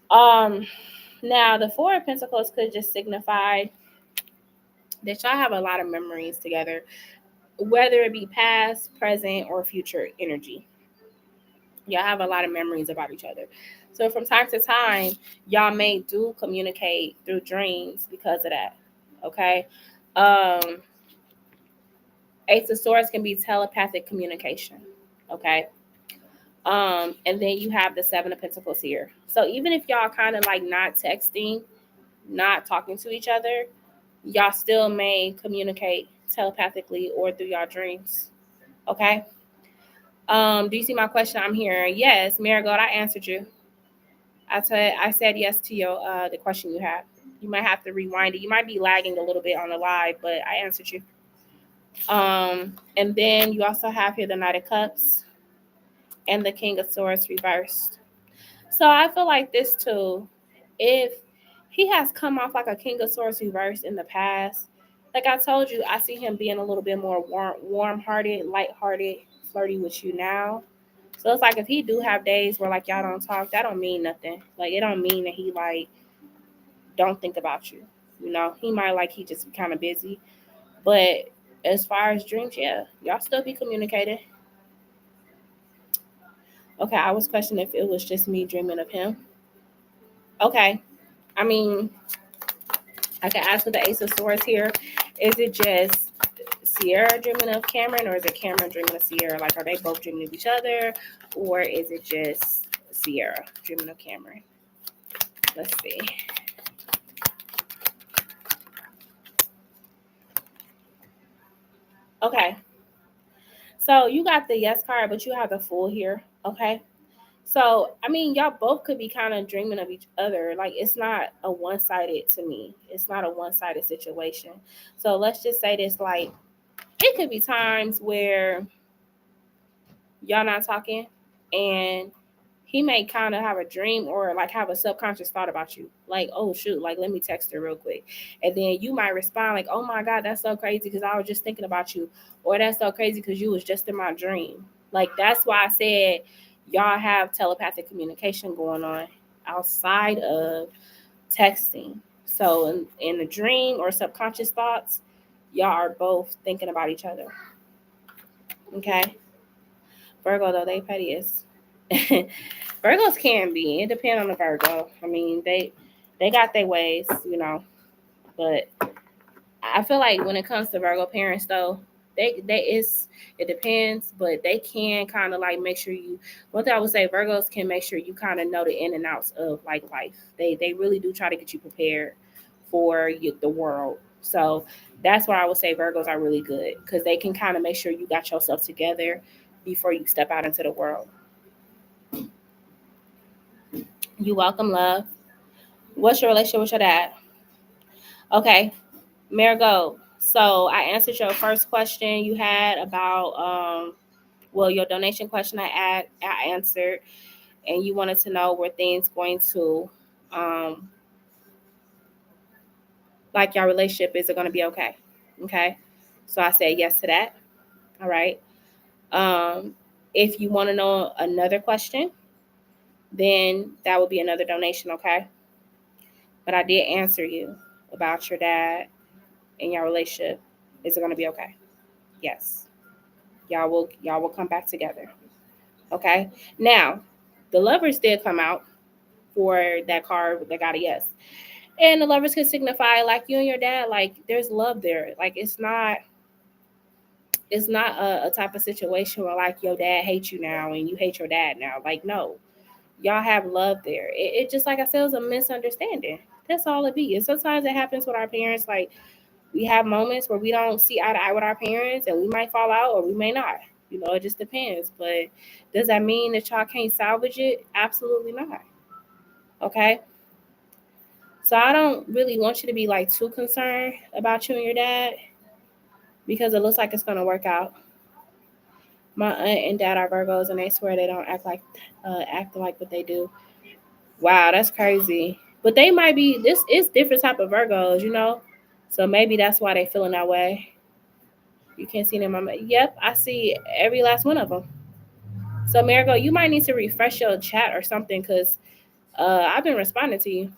Now the Four of Pentacles could just signify that y'all have a lot of memories together, whether it be past, present, or future energy. Y'all have a lot of memories about each other. So from time to time, y'all may do communicate through dreams because of that. Okay. Ace of Swords can be telepathic communication. Okay. And then you have the Seven of Pentacles here. So even if y'all kind of like not texting, not talking to each other, y'all still may communicate telepathically or through y'all dreams. Okay. Do you see my question? I'm hearing yes, Marigold. I answered you. I said yes to your the question you have. You might have to rewind it. You might be lagging a little bit on the live, but I answered you. And then you also have here the Knight of Cups and the King of Swords reversed. So I feel like this too, if he has come off like a King of Swords reverse in the past. Like I told you, I see him being a little bit more warm-hearted, light-hearted, flirty with you now. So it's like if he do have days where like y'all don't talk, that don't mean nothing. Like it don't mean that he like don't think about you. You know, he might like he just kind of busy. But as far as dreams, yeah, y'all still be communicating. Okay, I was questioning if it was just me dreaming of him. Okay, I mean, I can ask with the Ace of Swords here. Is it just Sierra dreaming of Cameron, or is it Cameron dreaming of Sierra? Like, are they both dreaming of each other, or is it just Sierra dreaming of Cameron? Let's see. Okay, so you got the yes card, but you have the Fool here. Okay, so I mean, y'all both could be kind of dreaming of each other. Like, it's not a one-sided to me. It's not a one-sided situation. So let's just say this: like, it could be times where y'all not talking, and he may kind of have a dream or like have a subconscious thought about you. Like, oh shoot, like let me text her real quick. And then you might respond like, oh my God, that's so crazy because I was just thinking about you. Or that's so crazy because you was just in my dream. Like that's why I said y'all have telepathic communication going on outside of texting. So in the dream or subconscious thoughts, y'all are both thinking about each other. Okay. Virgo though, they petty is Virgos can be. It depends on the Virgo. I mean, they got their ways, you know. But I feel like when it comes to Virgo parents though, they is it depends, but they can kind of like make sure you. One thing I would say, Virgos can make sure you kind of know the in and outs of like life. They really do try to get you prepared for the world. So that's why I would say Virgos are really good because they can kind of make sure you got yourself together before you step out into the world. You welcome, love. What's your relationship with your dad? Okay, Marigold. So I answered your first question you had about well, your donation question I answered, and you wanted to know were things going to um like your relationship, is it going to be okay? Okay. So I said yes to that. All right. If you want to know another question, then that would be another donation, okay? But I did answer you about your dad and your relationship. Is it going to be okay? Yes. Y'all will come back together. Okay. Now, the lovers did come out for that card that got a yes. And the lovers could signify like you and your dad, like there's love there. Like it's not a type of situation where like your dad hates you now and you hate your dad now. Like no. Y'all have love there. It just like I said, it was a misunderstanding. That's all it be. And sometimes it happens with our parents, like we have moments where we don't see eye to eye with our parents and we might fall out or we may not. You know, it just depends. But does that mean that y'all can't salvage it? Absolutely not. Okay. So I don't really want you to be like too concerned about you and your dad because it looks like it's gonna work out. My aunt and dad are Virgos and they swear they don't act like what they do. Wow, that's crazy. But they might be this is different type of Virgos, you know. So maybe that's why they feeling that way. You can't see them. Yep, I see every last one of them. So Marigo, you might need to refresh your chat or something because I've been responding to you.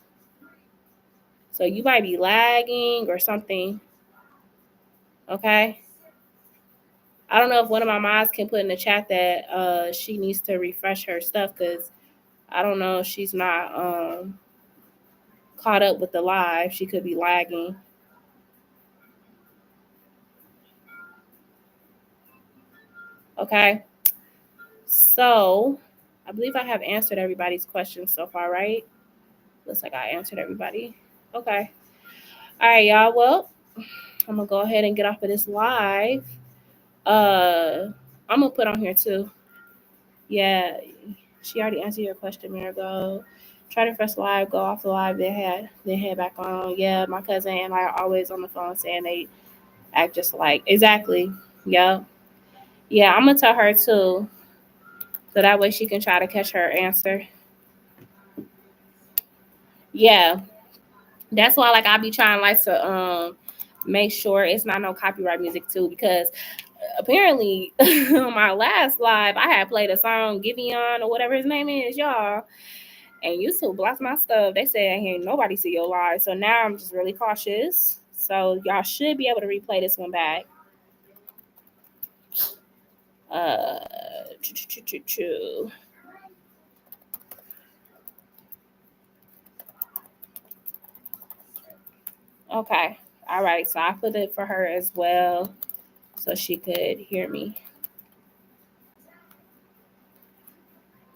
So you might be lagging or something. Okay. I don't know if one of my moms can put in the chat that she needs to refresh her stuff because I don't know if she's not caught up with the live. She could be lagging. Okay. So I believe I have answered everybody's questions so far, right? Looks like I answered everybody. Okay. All right, y'all. Well, I'm gonna go ahead and get off of this live. I'm gonna put on here too. Yeah, she already answered your question, Marigold. Try to press live, go off the live, then head back on. Yeah, my cousin and I are always on the phone saying they act just like exactly. Yeah. Yeah, I'm gonna tell her too. So that way she can try to catch her answer. Yeah. That's why like I be trying like to make sure it's not no copyright music too, because apparently on my last live I had played a song Giveon or whatever his name is, y'all, and YouTube blocked my stuff. They said ain't hear nobody see your live, so now I'm just really cautious. So y'all should be able to replay this one back. Uh, okay, all right. So I put it for her as well, so she could hear me.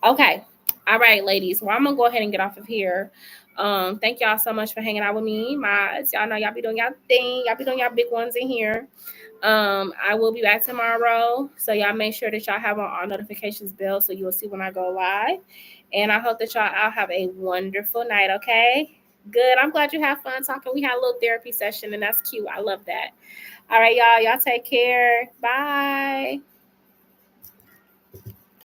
Okay. All right, ladies. Well, I'm gonna go ahead and get off of here. Thank y'all so much for hanging out with me. Y'all know y'all be doing y'all thing. Y'all be doing y'all big ones in here. I will be back tomorrow. So y'all make sure that y'all have on all notifications bell so you'll see when I go live. And I hope that y'all all have a wonderful night, okay? Good. I'm glad you have fun talking. We had a little therapy session and that's cute. I love that. All right, y'all. Y'all take care. Bye.